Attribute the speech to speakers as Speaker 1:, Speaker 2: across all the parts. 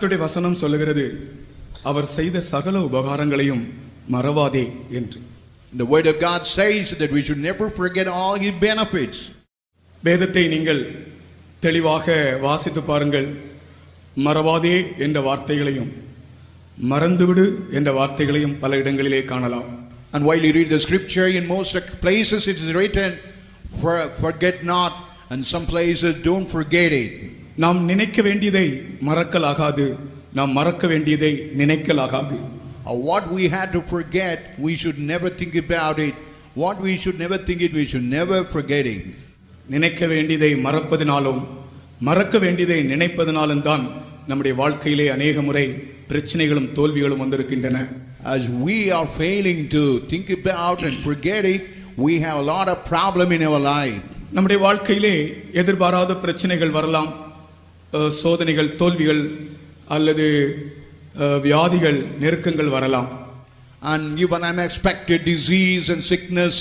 Speaker 1: கர்த்தருடைய வசனம் சொல்லுகிறது, அவர் செய்த சகல உபகாரங்களையும் மறவாதே என்று.
Speaker 2: The word of God says that we should never forget all his benefits.
Speaker 1: வேதத்தை நீங்கள் தெளிவாக வாசித்து பாருங்கள். மறவாதே என்ற வார்த்தைகளையும் மறந்துவிடு என்ற வார்த்தைகளையும் பல இடங்களிலே காணலாம்.
Speaker 2: And while you read the scripture, in most places it is written forget not, and some places don't forget it.
Speaker 1: நாம் நினைக்க வேண்டியதை மறக்கலாகாது, நாம் மறக்க வேண்டியதை நினைக்கலாகாது.
Speaker 2: What we had to forget, we should never think about it. What we should never think it, we should never forget it.
Speaker 1: நினைக்க வேண்டியதை மறப்பதினாலும் மறக்க வேண்டியதை நினைப்பதினாலும் தான் நம்முடைய வாழ்க்கையிலே அநேக முறை பிரச்சனைகளும் தோல்விகளும் வந்திருக்கின்றன.
Speaker 2: As we are failing to think about and forget it, we have a lot of problem in our life.
Speaker 1: நம்முடைய வாழ்க்கையிலே எதிர்பாராத பிரச்சனைகள் வரலாம், சோதனைகள், தோல்விகள் அல்லது வியாதிகள், நெருக்கங்கள் வரலாம்.
Speaker 2: And even unexpected disease and sickness,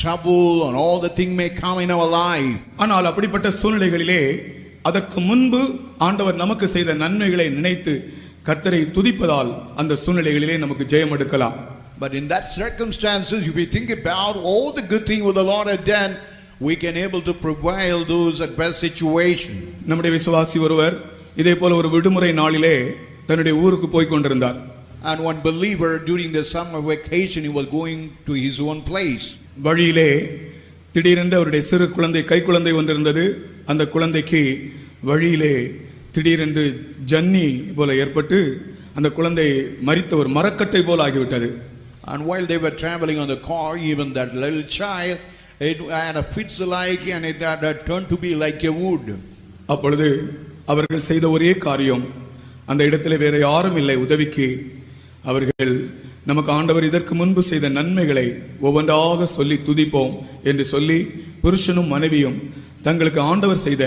Speaker 2: trouble and all the thing may come in our life.
Speaker 1: ஆனால் அப்படிப்பட்ட சூழ்நிலைகளிலே அதற்கு முன்பு ஆண்டவர் நமக்கு செய்த நன்மைகளை நினைத்து கர்த்தரை துதிப்பதால் அந்த சூழ்நிலைகளிலே நமக்கு ஜெயம் எடுக்கலாம்.
Speaker 2: But in that circumstances, if we think about all the good things what the Lord had done, we can able to prevail those adverse situation.
Speaker 1: நம்முடைய விசுவாசி ஒருவர் இதே போல ஒரு விடுமுறை நாளிலே தன்னுடைய ஊருக்கு போய் கொண்டிருந்தார்.
Speaker 2: And one believer during the summer vacation, he was going to his own place.
Speaker 1: வழியிலே திடீரென்று அவருடைய சிறு குழந்தை, கை குழந்தை ஒன்றிருந்தது. அந்த குழந்தைக்கு வழியிலே திடீரென்று ஜன்னி போல ஏற்பட்டு அந்த குழந்தை மரித்த ஒரு மரக்கட்டை போல ஆகிவிட்டது.
Speaker 2: And while they were traveling on the car, even that little child, it had a fits like, and it had turned to be like a wood.
Speaker 1: அப்பொழுது அவர்கள் செய்த ஒரே காரியம், அந்த இடத்திலே வேற யாரும் இல்லை உதவிக்கு. அவர்கள் நமக்கு ஆண்டவர் இதற்கு முன்பு செய்த நன்மைகளை ஒவ்வொன்றாக சொல்லி துதிப்போம் என்று சொல்லி புருஷனும் மனைவியும் தங்களுக்கு ஆண்டவர் செய்த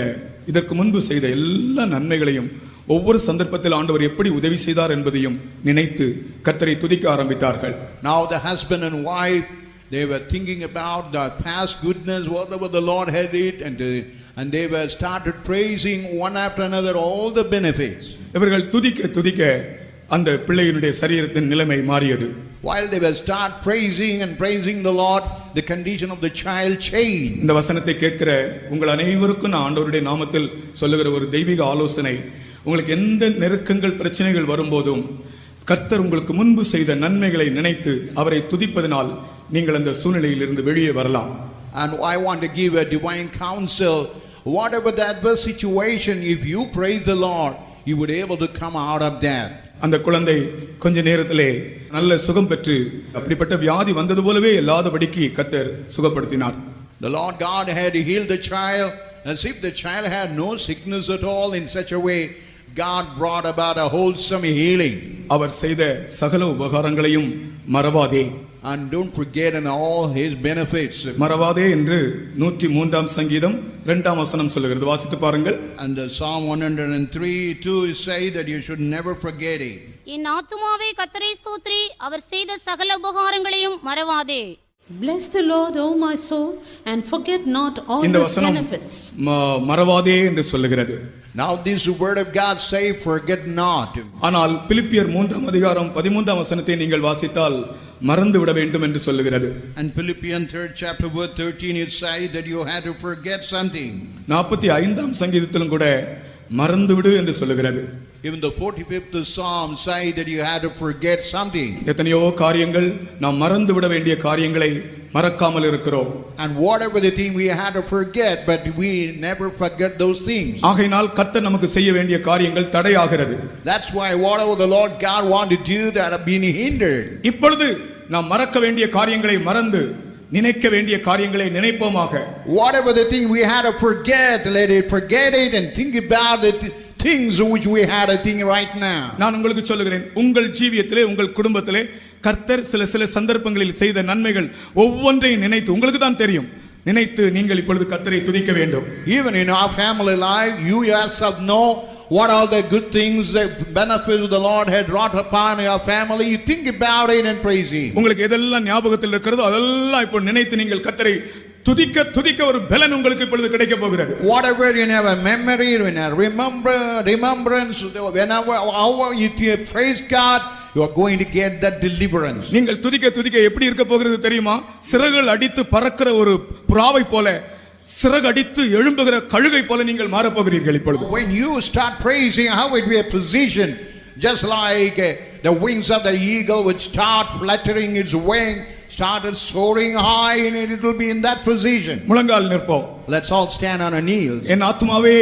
Speaker 1: இதற்கு முன்பு செய்த எல்லா நன்மைகளையும் ஒவ்வொரு சந்தர்ப்பத்தில் ஆண்டவர் எப்படி உதவி செய்தார் என்பதையும் நினைத்து கர்த்தரை துதிக்க ஆரம்பித்தார்கள்.
Speaker 2: Now the husband and wife, they were thinking about the past goodness, whatever the Lord had it, and they were started praising one after another all the benefits.
Speaker 1: இவர்கள் துதிக்க துதிக்க அந்த பிள்ளையினுடைய சரீரத்தின் நிலைமை மாறியது.
Speaker 2: While they were start praising and praising the Lord, the condition of the child changed.
Speaker 1: இந்த வசனத்தை கேட்கிற உங்கள் அனைவருக்கும் நான் ஆண்டவருடைய நாமத்தில் சொல்லுகிற ஒரு தெய்வீக ஆலோசனை, உங்களுக்கு எந்த நெருக்கங்கள் பிரச்சனைகள் வரும்போதும் கர்த்தர் உங்களுக்கு முன்பு செய்த நன்மைகளை நினைத்து அவரை துதிப்பதனால் நீங்கள் அந்த சூழ்நிலையில் இருந்து வெளியே வரலாம்.
Speaker 2: And I want to give a divine counsel. Whatever the adverse situation, if you praise the Lord, you would be able to come out of that.
Speaker 1: அந்த குழந்தை கொஞ்ச நேரத்திலே நல்ல சுகம் பெற்று அப்படிப்பட்ட வியாதி வந்தது போலவே இல்லாதபடிக்கு கர்த்தர் சுகப்படுத்தினார்.
Speaker 2: The Lord God had healed the child as if the child had no sickness at all. In such a way, God brought about a wholesome healing.
Speaker 1: அவர் செய்த சகல உபகாரங்களையும் மறவாதே.
Speaker 2: And don't forget in all his benefits.
Speaker 1: மறவாதே என்று 103ஆம் சங்கீதம் 2ஆம் வசனம் சொல்லுகிறது. வாசித்து பாருங்கள்.
Speaker 2: And the Psalm 103:2 say that you should never forget it.
Speaker 3: என் ஆத்துமாவே கர்த்தரை ஸ்தோத்திரி, அவர் செய்த சகல உபகாரங்களையும் மறவாதே.
Speaker 4: Bless the Lord, O my soul, and forget not all his benefits.
Speaker 1: மறவாதே என்று சொல்லுகிறது.
Speaker 2: Now this word of God say forget not.
Speaker 1: ஆனால் பிலிப்பியர் 3ஆம் அதிகாரம் 13ஆம் வசனத்தை நீங்கள் வாசித்தால் மறந்து விட வேண்டும் என்று சொல்லுகிறது.
Speaker 2: And Philippians 3rd chapter verse 13 it say that you had to forget something.
Speaker 1: 45ஆம் சங்கீதத்திலும் கூட மறந்து விடு என்று சொல்லுகிறது.
Speaker 2: Even the 45th Psalm say that you had to forget something.
Speaker 1: எத்தனையோ காரியங்கள் நாம் மறந்து விட வேண்டிய காரியங்களை மறக்காமல் இருக்கிறோம்.
Speaker 2: And whatever the thing we had to forget, but we never forget those things.
Speaker 1: ஆகையினால் கர்த்தர் நமக்கு செய்ய வேண்டிய காரியங்கள் தடையாகிறது.
Speaker 2: That's why whatever the Lord God want to do that have been hindered.
Speaker 1: இப்பொழுது நாம் மறக்க வேண்டிய காரியங்களை மறந்து நினைக்க வேண்டிய காரியங்களை நினைப்போமாக.
Speaker 2: Whatever the thing we had to forget, let it forget it and think about it. Things which we had a thing right now.
Speaker 1: நான் உங்களுக்கு சொல்லுகிறேன், உங்கள் ஜீவியத்திலே உங்கள் குடும்பத்திலே கர்த்தர் சில சந்தர்ப்பங்களில் செய்த நன்மைகள் ஒவ்வொன்றையும் நினைத்து, உங்களுக்கு தான் தெரியும், நினைத்து நீங்கள் இப்பொழுது கர்த்தரை துதிக்க வேண்டும்.
Speaker 2: Even in our family life, you yourself know what are the good things, the benefits the Lord had wrought upon your family. You think about it and praise Him.
Speaker 1: உங்களுக்கு எதெல்லாம் ஞாபகத்தில் இருக்கிறதோ அதெல்லாம் இப்போ நினைத்து நீங்கள் கர்த்தரை துதிக்க துதிக்க ஒரு பலன் உங்களுக்கு இப்பொழுது கிடைக்க போகிறது.
Speaker 2: Whatever you have a memory, when I remembrance, whenever however you praise God, you are going to get that deliverance.
Speaker 1: நீங்கள் துதிக்க துதிக்க எப்படி இருக்க போகிறது தெரியுமா? சிறகுகள் அடித்து பறக்கிற ஒரு புறாவை போல, சிறகடித்து எழும்புகிற கழுகை போல நீங்கள் மாற போகிறீர்கள் இப்பொழுது.
Speaker 2: When you start praising, how it will position, just like the wings of the eagle would start fluttering its wing, started soaring high, and it will be in that position.
Speaker 1: முழங்கால் நிற்போம்.
Speaker 2: Let's all stand on our knees.
Speaker 1: என் ஆத்துமாவே,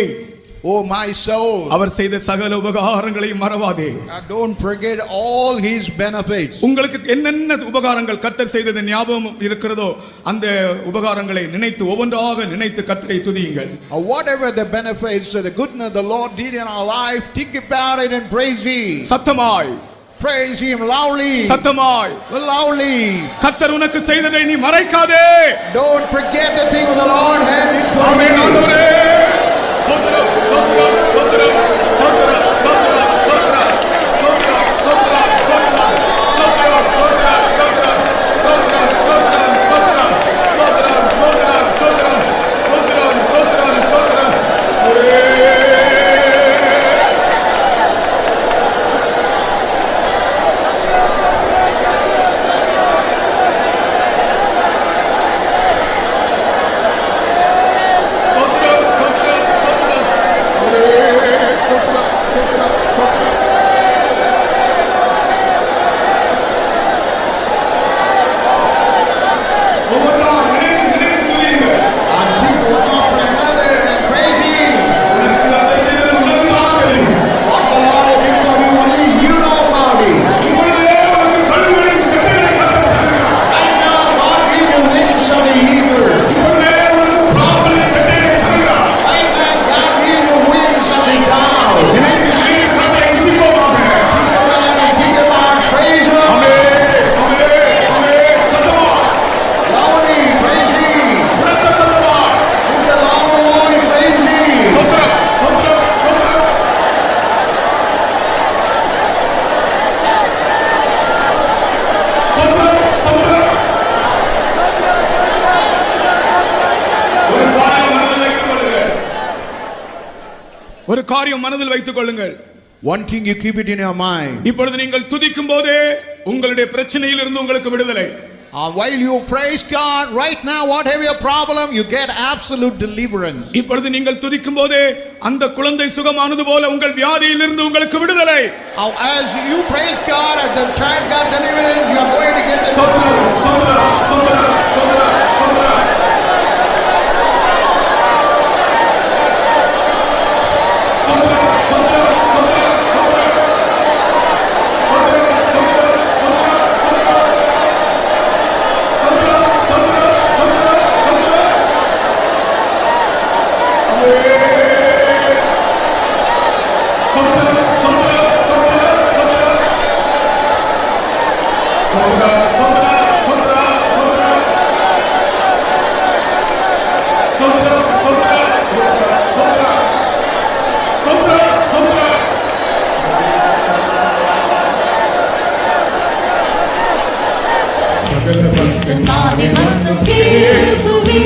Speaker 2: Oh my soul,
Speaker 1: அவர் செய்த சகல உபகாரங்களையும் மறவாதே.
Speaker 2: don't forget all his benefits.
Speaker 1: உங்களுக்கு என்னென்ன உபகாரங்கள் கர்த்தர் செய்தது ஞாபகம் இருக்கிறதோ அந்த உபகாரங்களை நினைத்து ஒவ்வொன்றாக நினைத்து கர்த்தரை துதியுங்கள்.
Speaker 2: Whatever the benefits, the goodness the Lord did in our life, think about it and praise him.
Speaker 1: சத்தமாய்
Speaker 2: Praise him loudly.
Speaker 1: சத்தமாய்
Speaker 2: Loudly.
Speaker 1: கர்த்தர் உனக்கு செய்ததை நீ மறைக்காதே.
Speaker 2: Don't forget the thing the Lord had did for
Speaker 1: amen.
Speaker 2: you.
Speaker 1: ஆண்டவரே, ஸ்தோத்திரம், ஸ்தோத்திரம், ஸ்தோத்திரம், ஸ்தோத்திரம், ஸ்தோத்திரம், ஸ்தோத்திரம், ஸ்தோத்திரம், ஸ்தோத்திரம், ஸ்தோத்திரம், ஸ்தோத்திரம், ஸ்தோத்திரம், ஸ்தோத்திரம், ஸ்தோத்திரம், ஸ்தோத்திரம், ஸ்தோத்திரம், ஸ்தோத்திரம், ஸ்தோத்திரம், ஸ்தோத்திரம், ஸ்தோத்திரம்.
Speaker 2: And think one after another and praise him. What the Lord had did for you, only you know about it. Right now, God gave you wings of the eagle. Right now, God gave you wings of the dove. Think about praise him. Loudly praise him. With the loud voice praise him.
Speaker 1: ஒரு காரியம் மனதில் வைத்துக் கொள்ளுங்கள்.
Speaker 2: One thing you keep it in your mind.
Speaker 1: இப்பொழுது நீங்கள் துதிக்கும் போதே உங்களுடைய பிரச்சனையில் இருந்து உங்களுக்கு விடுதலை.
Speaker 2: While you praise God, right now, whatever your problem, you get absolute deliverance.
Speaker 1: இப்பொழுது நீங்கள் துதிக்கும் போதே அந்த குழந்தை சுகமானது போல உங்கள் வியாதியில் இருந்து உங்களுக்கு விடுதலை.
Speaker 2: As you praise God, as the child got deliverance, you are going to get deliverance.
Speaker 5: நானே வந்து கேள்வி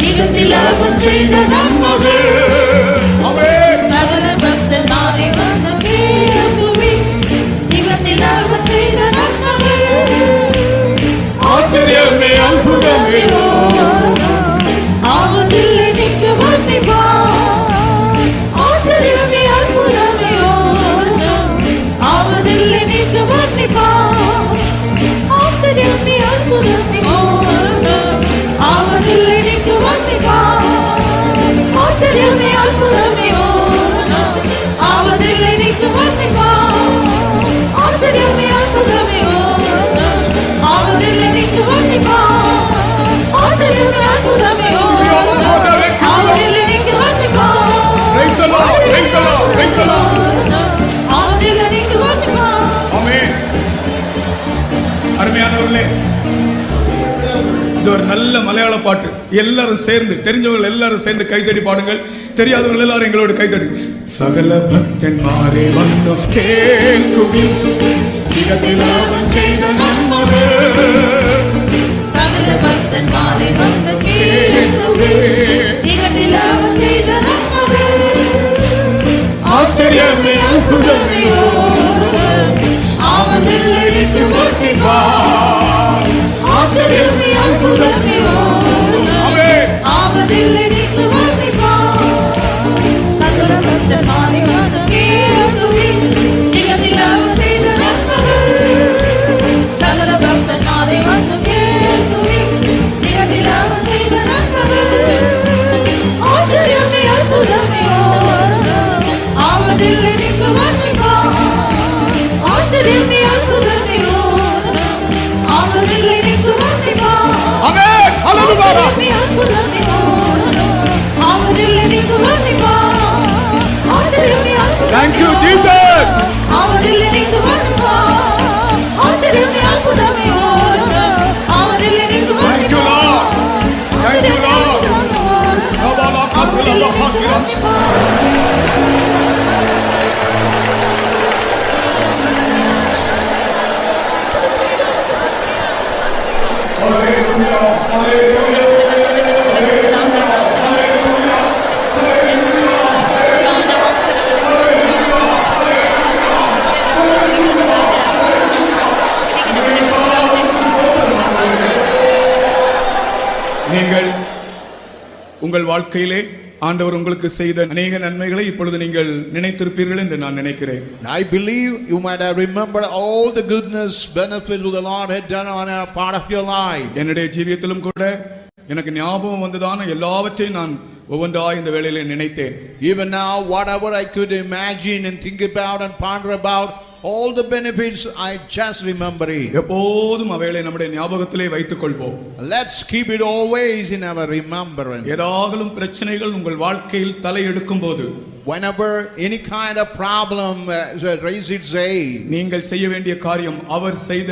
Speaker 5: நிகழ்த்தில் அவன் செய்த நன்மைகள் சகல பக்தன் நானே வந்து கேள்வி நிகழ்த்தில் அவன் செய்த நன்மைகள்
Speaker 1: ஆச்சரியமே அற்புதமே
Speaker 5: அவதில் நிற்க வந்திப்பா ஆச்சரியமே அற்புதமே அவதில் நிற்க வந்திப்பா ஆச்சரியமே அற்புதமே அவதில் நிற்க வந்திப்பா ஆச்சரியமே அற்புதமே அவதில் நிற்க வந்திப்பா ஆச்சரியமே அற்புதமே அவதில் நிற்க வந்திப்பா ஆச்சரியமே அற்புதமே அவதில் நிற்க வந்திப்பா
Speaker 1: Praise the Lord, praise the Lord, praise the Lord.
Speaker 5: அவதில் நிற்க வந்திப்பா
Speaker 1: ஆமென். அருமையானவர்களே, இது ஒரு நல்ல மலையாள பாட்டு. எல்லாரும் சேர்ந்து, தெரிஞ்சவங்க எல்லாரும் சேர்ந்து கைத்தடி பாடுங்கள். தெரியாதவங்க எல்லாரும் எங்களோட கைத்தடி. சகல பக்தன்மாரே வந்து கேட்குவின்
Speaker 5: நிகழ்த்தில் அவன் செய்த நன்மைகள் சகல பக்தன்மாரே வந்து அற்புதமே இகட்டில் அவர் செய்த நன்மைகள்
Speaker 1: ஆச்சரியமே அற்புதமே
Speaker 5: ஆவதில் எனக்கு மன்னிப்பார் ஆச்சரியமே அற்புதமே
Speaker 1: ஆமென்.
Speaker 5: ஆவதில் எனக்கு மன்னிப்பார் சகல பக்தனாரை வந்து கேளுமே இகட்டில் அவர் செய்த நன்மைகள் சகல பக்தனாரை வந்து கேளுமே இகட்டில் அவர் செய்த நன்மைகள் ஆச்சரியமே அற்புதமே ஆவதில் எனக்கு மன்னிப்பார் ஆச்சரியமே அற்புதமே ஆவதில் எனக்கு மன்னிப்பார்
Speaker 1: ஆமென். ஹalleluya.
Speaker 5: ஆச்சரியமே அற்புதமே ஆவதில் எனக்கு மன்னிப்பார் ஆச்சரியமே அற்புதமே
Speaker 1: Thank you, Jesus.
Speaker 5: ஆவதில் எனக்கு மன்னிப்பார் ஆச்சரியமே அற்புதமே ஆவதில் எனக்கு
Speaker 1: Thank you, Lord. Thank you, Lord. கபாலா கபலா பஹாகிரா. நீங்கள் உங்கள் வாழ்க்கையிலே ஆண்டவர் உங்களுக்கு செய்த அநேக நன்மைகளை இப்பொழுது நீங்கள் நினைத்திருப்பீர்கள் என்று நான் நினைக்கிறேன்.
Speaker 2: I believe you might have remembered all the goodness, benefits the Lord had done on a part of your life.
Speaker 1: என்னுடைய ஜீவியத்திலும் கூட எனக்கு ஞாபகம் வந்ததான எல்லாவற்றையும் நான் ஒவ்வொன்றாய் இந்த வேளையிலே நினைத்தேன்.
Speaker 2: Even now, whatever I could imagine and think about and ponder about, all the benefits I just remember it.
Speaker 1: எப்போதும் அவைகளை நம்முடைய ஞாபகத்திலே வைத்துக் கொள்வோம்.
Speaker 2: Let's keep it always in our remembrance.
Speaker 1: ஏதாகலும் பிரச்சனைகள் உங்கள் வாழ்க்கையில் தலையெடுக்கும் போது
Speaker 2: Whenever any kind of problem raises its head,
Speaker 1: நீங்கள் செய்ய வேண்டிய காரியம் அவர் செய்த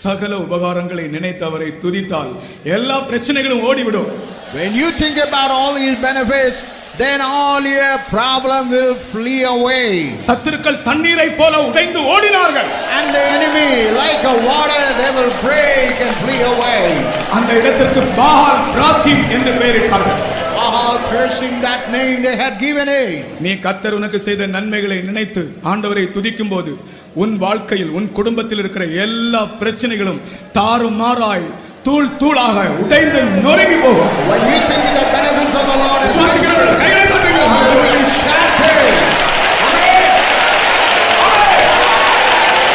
Speaker 1: சகல உபகாரங்களை நினைத்து அவரை துதித்தால் எல்லா பிரச்சனைகளும் ஓடிவிடும்.
Speaker 2: when you think about all his benefits, then all your problem will flee away.
Speaker 1: சத்துருக்கள் தண்ணீரை போல உடைந்து ஓடினார்கள்.
Speaker 2: And the enemy, like a water, they will break and flee away.
Speaker 1: அந்த இடத்திற்கு பால் பிராசிம் என்று பெயரிட்டார்கள்.
Speaker 2: All cursing that name they had given it.
Speaker 1: நீ கர்த்தர் உனக்கு செய்த நன்மைகளை நினைத்து ஆண்டவரை துதிக்கும் போது உன் வாழ்க்கையில் உன் குடும்பத்தில் இருக்கிற எல்லா பிரச்சனைகளும் தாறுமாறாய் தூள் தூளாக உடைந்து நொறுங்கி போகும்.
Speaker 2: When you think of the benefits of the Lord,
Speaker 1: விசுவாசிக்கிறவர்கள் கைகளை தட்டுங்கள்.
Speaker 2: all will shatter.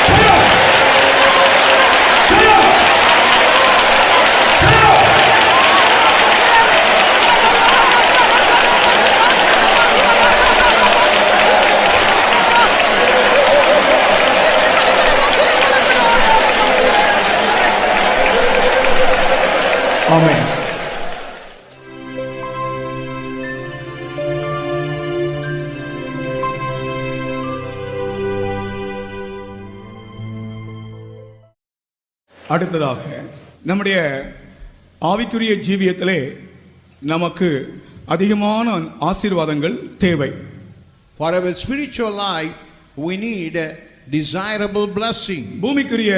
Speaker 1: ஜெயம்! ஜெயம்! ஜெயம்! ஆமென். அடுத்ததாக நம்முடைய ஆவிக்குரிய ஜீவியத்திலே நமக்கு அதிகமான ஆசீர்வாதங்கள் தேவை.
Speaker 2: For our spiritual life, we need a desirable blessing.
Speaker 1: பூமிக்குரிய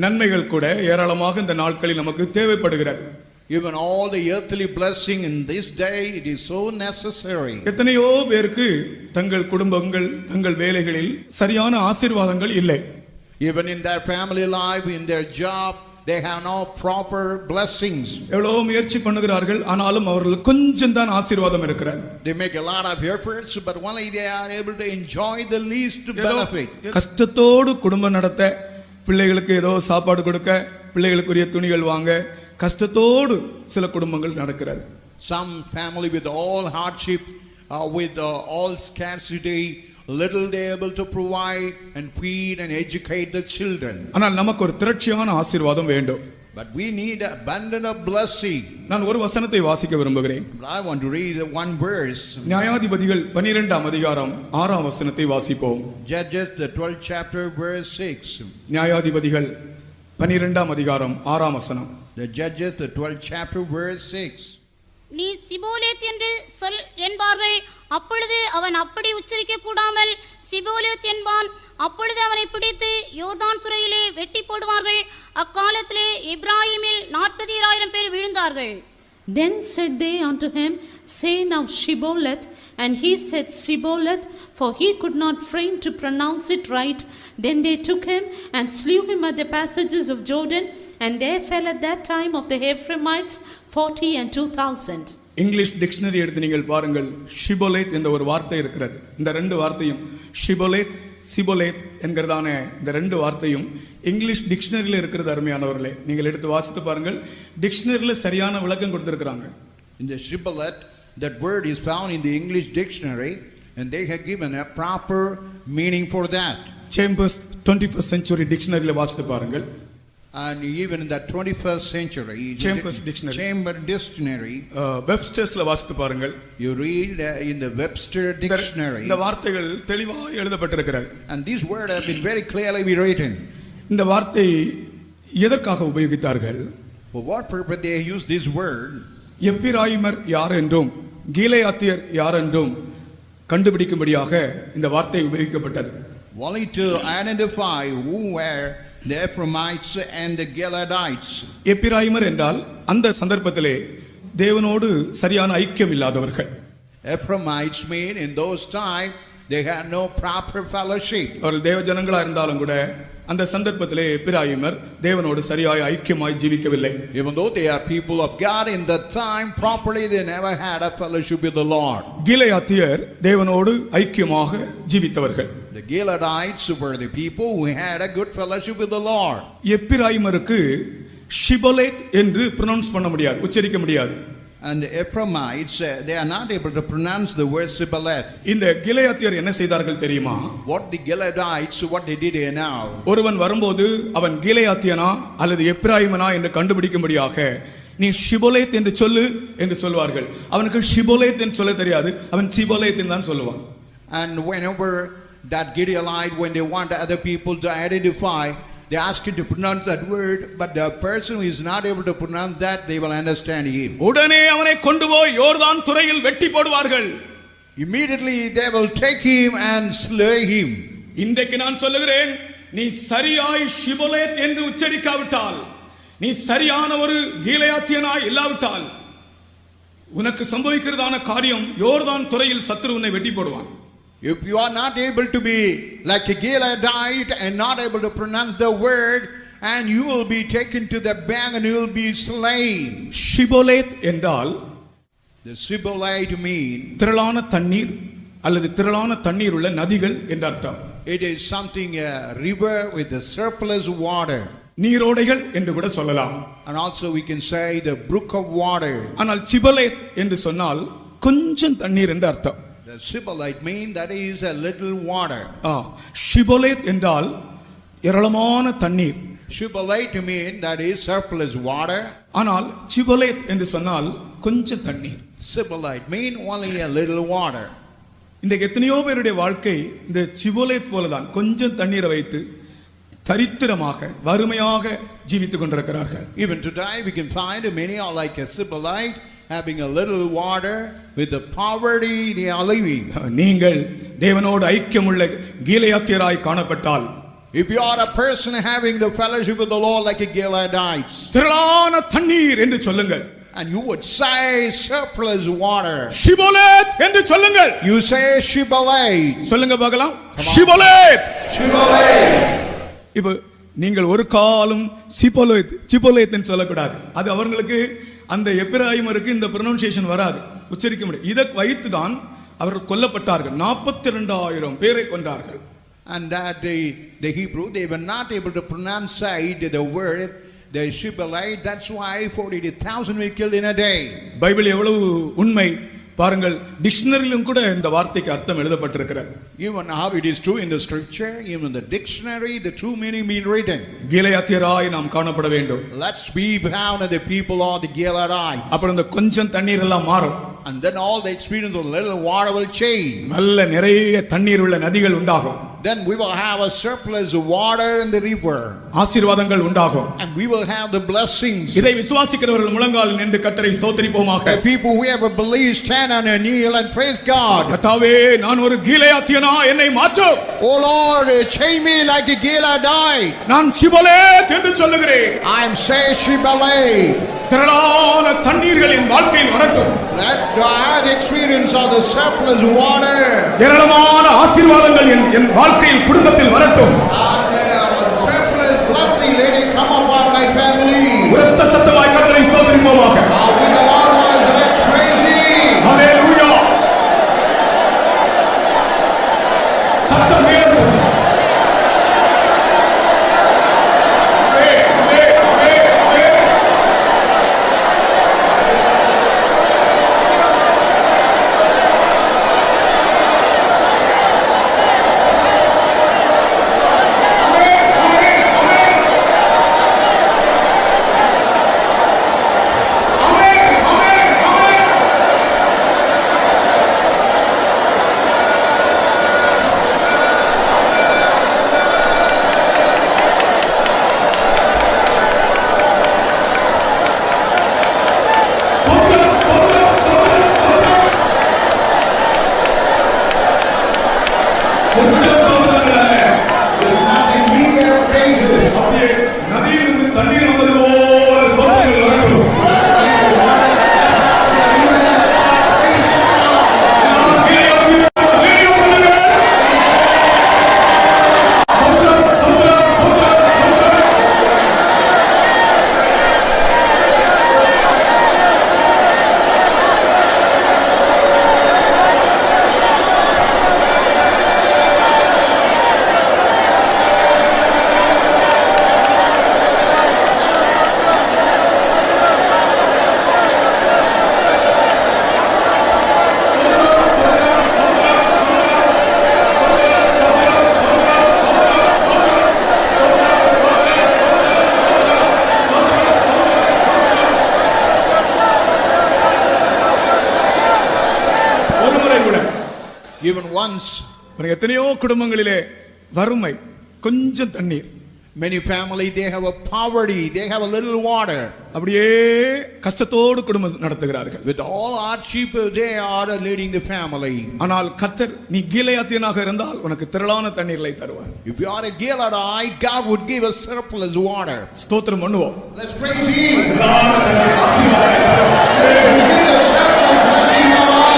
Speaker 1: நன்மைகள் கூட ஏராளமாக இந்த நாட்களில் நமக்கு தேவைப்படுகிறது.
Speaker 2: Even all the earthly blessing in this day, it is so necessary.
Speaker 1: எத்தனையோ பேருக்கு தங்கள் குடும்பங்கள் தங்கள் வேலைகளில் சரியான ஆசீர்வாதங்கள் இல்லை.
Speaker 2: Even in their family life, in their job, they have no proper blessings.
Speaker 1: எவ்வளவு முயற்சி பண்ணுகிறார்கள், ஆனாலும் அவர்களுக்கு கொஞ்சம் தான் ஆசீர்வாதம் இருக்கிறது.
Speaker 2: They make a lot of efforts, but only they are able to enjoy the least benefit.
Speaker 1: கஷ்டத்தோடு குடும்பம் நடத்த, பிள்ளைகளுக்கு ஏதோ சாப்பாடு கொடுக்க, பிள்ளைகளுக்குரிய துணிகள் வாங்க, கஷ்டத்தோடு சில குடும்பங்கள் நடக்கிறது.
Speaker 2: Some family with all hardship, with all scarcity, little they able to provide and feed and educate the children.
Speaker 1: ஆனால் நமக்கு ஒரு திரட்சியான ஆசீர்வாதம் வேண்டும்.
Speaker 2: But we need abundant of blessing.
Speaker 1: நான் ஒரு வசனத்தை வாசிக்க விரும்புகிறேன்.
Speaker 2: I want to read one verse.
Speaker 1: நியாயாதிபதிகள் 12ஆம் அதிகாரம் 6ஆம் வசனத்தை வாசிப்போம்.
Speaker 2: Judges the 12th chapter verse 6.
Speaker 1: நியாயாதிபதிகள் 12ஆம் அதிகாரம் 6ஆம் வசனம்.
Speaker 2: The Judges the 12th chapter verse 6.
Speaker 3: நீ சிபோலேத் என்று சொல் என்பார்கள். அப்பொழுது அவன் அப்படி உச்சரிக்க கூடாமல் சிபோலேத் என்பான். அப்பொழுது அவனை பிடித்து யோர்தான் துறையிலே வெட்டி போடுவார்கள். அக்காலத்திலே எப்ராஹிமில் 40,000 பேர் விழுந்தார்கள்.
Speaker 4: Then said they unto him, Say now Shibboleth. And he said, Sibboleth, for he could not frame to pronounce it right. Then they took him and slew him at the passages of Jordan, and there fell at that time of the Ephraimites 40 and 2,000.
Speaker 1: English dictionary எடுத்து நீங்கள் பாருங்கள், shibboleth என்ற ஒரு வார்த்தை இருக்கிறது. இந்த ரெண்டு வார்த்தையும் ஷிபோலேத் சிபோலேத் என்கிறதான இந்த ரெண்டு வார்த்தையும் இங்கிலீஷ் டிக்ஷனரியில் இருக்கிறது. அருமையானவர்களே, நீங்கள் எடுத்து வாசித்து பாருங்கள், டிக்ஷனரியில் சரியான விளக்கம் கொடுத்திருக்கிறாங்க.
Speaker 2: In the shibboleth, that word is found in the English dictionary, and they have given a proper meaning for that.
Speaker 1: Chambers 21st century டிக்ஷனரியில் வாசித்து பாருங்கள்.
Speaker 2: And even in the 21st century,
Speaker 1: Chambers Dictionary.
Speaker 2: Chamber Dictionary,
Speaker 1: வெப்ஸ்டர்ஸ்ல வாசித்து பாருங்கள்.
Speaker 2: you read in the Webster Dictionary,
Speaker 1: இந்த வார்த்தைகள் தெளிவாக எழுதப்பட்டிருக்கிறது.
Speaker 2: and these words have been very clearly written.
Speaker 1: இந்த வார்த்தை எதற்காக உபயோகித்தார்கள்?
Speaker 2: For what purpose they use this word?
Speaker 1: எப்பிராயிமர் யார் என்றும் கீலேயாத்தியர் யார் என்றும் கண்டுபிடிக்கும்படியாக இந்த வார்த்தை உபயோகிக்கப்பட்டது.
Speaker 2: Only to identify who were the Ephraimites and the Giladites.
Speaker 1: எப்பிராயிமர் என்றால் அந்த சந்தர்ப்பத்திலே தேவனோடு சரியான ஐக்கியம் இல்லாதவர்கள்.
Speaker 2: Ephraimites mean in those times they had no proper fellowship.
Speaker 1: அவர்கள் தேவ ஜனங்களா இருந்தாலும் கூட அந்த சந்தர்ப்பத்திலே எப்பிராயிமர் தேவனோடு சரியாய் ஐக்கியமாய் ஜீவிக்கவில்லை.
Speaker 2: Even though they are people of God, in that time properly they never had a fellowship with the Lord.
Speaker 1: கீலேயாத்தியர் தேவனோடு ஐக்கியமாக ஜீவித்தவர்கள்.
Speaker 2: The Giladites were the people who had a good fellowship with the Lord.
Speaker 1: எப்பிராயிமருக்கு shibboleth என்று pronounce பண்ண முடியாது, உச்சரிக்க முடியாது.
Speaker 2: And the Ephraimites, they are not able to pronounce the word Sibboleth.
Speaker 1: இந்த கிலேயாத்தியர் என்ன செய்தார்கள் தெரியுமா?
Speaker 2: What the Giladites, what they did here now.
Speaker 1: ஒருவன் வரும்போது அவன் கீலேயாத்தியனா அல்லது எப்பிராயிமனா என்று கண்டுபிடிக்கும்படியாக நீ ஷிபோலேத் என்று சொல்லு என்று சொல்வார்கள். அவனுக்கு ஷிபோலேத் என்று சொல்ல தெரியாது, அவன் சிபோலேத் என்று தான் சொல்லுவான்.
Speaker 2: And whenever that Gileadite, when they want other people to identify, they ask him to pronounce that word, but the person who is not able to pronounce that, they will understand him.
Speaker 1: உடனே அவனை கொண்டு போய் யோர்தான் துறையில் வெட்டி போடுவார்கள்.
Speaker 2: Immediately they will take him and slay him.
Speaker 1: இன்றைக்கு நான் சொல்லுகிறேன், நீ சரியாய் ஷிபோலேத் என்று உச்சரிக்காவிட்டால், நீ சரியான ஒரு கீலேயாத்தியனாய் இல்லாவிட்டால் உனக்கு சம்பவிக்கிறதான காரியம் யோர்தான் துறையில் சத்துரு உன்னை வெட்டி போடுவான்.
Speaker 2: If you are not able to be like a Gileadite and not able to pronounce the word, and you will be taken to the bank and you will be slain.
Speaker 1: Shibboleth என்றால்
Speaker 2: The Sibboleth mean
Speaker 1: திரளான தண்ணீர் அல்லது திரளான தண்ணீர் உள்ள நதிகள் என்ற அர்த்தம்.
Speaker 2: it is something a river with the surplus water.
Speaker 1: நீரோடைகள் என்று கூட சொல்லலாம்.
Speaker 2: And also we can say the brook of water.
Speaker 1: ஆனால் ஷிபோலேத் என்று சொன்னால் கொஞ்சம் தண்ணீர் என்று அர்த்தம்.
Speaker 2: The Sibboleth mean that is a little water.
Speaker 1: Shibboleth என்றால் ஏராளமான தண்ணீர்.
Speaker 2: Shibboleth mean that is surplus water.
Speaker 1: ஆனால் ஷிபோலேத் என்று சொன்னால் கொஞ்சம் தண்ணீர்.
Speaker 2: Sibboleth mean only a little water.
Speaker 1: இன்றைக்கு எத்தனையோ பேருடைய வாழ்க்கை இந்த ஷிபோலேத் போலதான், கொஞ்சம் தண்ணீரை வைத்து தரித்திரமாக வறுமையாக ஜீவித்துக் கொண்டிருக்கிறார்கள்.
Speaker 2: Even today we can find many are like a Sibboleth, having a little water with the poverty they are living.
Speaker 1: நீங்கள் தேவனோடு ஐக்கியமுள்ள கீலேயாத்தியராய் காணப்பட்டால்,
Speaker 2: if you are a person having the fellowship with the Lord like a Gileadites,
Speaker 1: திரளான தண்ணீர் என்று சொல்லுங்கள்.
Speaker 2: and you would say surplus water,
Speaker 1: shibboleth என்று சொல்லுங்கள்.
Speaker 2: you say Shibboleth.
Speaker 1: சொல்லுங்க பார்க்கலாம். ஷிபோலேத்.
Speaker 2: Shibboleth.
Speaker 1: இப்போ நீங்கள் ஒரு காலம் சிபோலேத் என்று சொல்லக்கூடாது. அது அவர்களுக்கு அந்த எப்பிராயிமருக்கு இந்த pronunciation வராது, உச்சரிக்க முடியாது. இதை வைத்து தான் அவர்கள் கொல்லப்பட்டார்கள். 42,000 பேரை கொண்டார்கள்.
Speaker 2: And that the Hebrew, they were not able to pronounce the word the Shibboleth. That's why 40,000 were killed in a day.
Speaker 1: Bible எவ்வளவு உண்மை பாருங்கள். டிக்ஷனரியிலும் கூட இந்த வார்த்தைக்கு அர்த்தம் எழுதப்பட்டிருக்கிறது.
Speaker 2: Even how it is true in the scripture, even in the dictionary, the true meaning being written.
Speaker 1: கீலேயாத்தியராய் நாம் காணப்பட வேண்டும்.
Speaker 2: Let's be found as the people of the Gileadites.
Speaker 1: அப்புறம் இந்த கொஞ்சம் தண்ணீர் எல்லாம் மாறும்.
Speaker 2: And then all the experience of little water will change.
Speaker 1: நல்ல நிறைய தண்ணீர் உள்ள நதிகள் உண்டாகும்.
Speaker 2: then we will have a surplus of water in the river.
Speaker 1: ஆசீர்வாதங்கள் உண்டாகும்.
Speaker 2: And we will have the blessings.
Speaker 1: இதை விசுவாசிக்கிறவர்கள் முழங்கால் நின்று கர்த்தரை ஸ்தோத்திரிப்போமாக.
Speaker 2: The people who ever believe stand on their kneel and praise God.
Speaker 1: கர்த்தாவே, நான் ஒரு கீலேயாத்தியனா, என்னை மாற்றும்.
Speaker 2: Oh Lord, change me like a Gileadite.
Speaker 1: நான் சிபோலேத் என்று சொல்லுகிறேன்.
Speaker 2: I am say Shibboleth.
Speaker 1: திரளான தண்ணீர்கள் என் வாழ்க்கையில் வரட்டும்.
Speaker 2: Let God experience of the surplus water.
Speaker 1: ஏராளமான ஆசீர்வாதங்கள் என் வாழ்க்கையில் குடும்பத்தில் வரட்டும்.
Speaker 2: Surplus blessing, let it come upon my family.
Speaker 1: உரத்த சத்தமாய் கர்த்தரை ஸ்தோத்திரிப்போமாக.
Speaker 2: With the Lord was, let's praise Him.
Speaker 1: ஹல்லேலூயா. சத்தம் உயர்த்தும். நதியிலிருந்து தண்ணீர் வந்தது போல ஸ்தோத்திரங்கள் வரட்டும்.
Speaker 2: Even once,
Speaker 1: எத்தனையோ குடும்பங்களிலே வறுமை, கொஞ்சம் தண்ணீர்.
Speaker 2: many family they have a poverty, they have a little water.
Speaker 1: அப்படியே கஷ்டத்தோடு குடும்பம் நடத்துகிறார்கள்.
Speaker 2: With all hardship they are leading the family.
Speaker 1: ஆனால் கர்த்தர், நீ கீலேயாத்தியனாக இருந்தால் உனக்கு திரளான தண்ணீரை தருவார்.
Speaker 2: If you are a Gileadite, God would give us surplus water.
Speaker 1: ஸ்தோத்திரம் பண்ணுவோம்.
Speaker 2: Let's praise Him.
Speaker 1: திரளான தண்ணீர் ஆசீர்வாதத்தை தருவார்.
Speaker 2: Give us surplus blessing of life.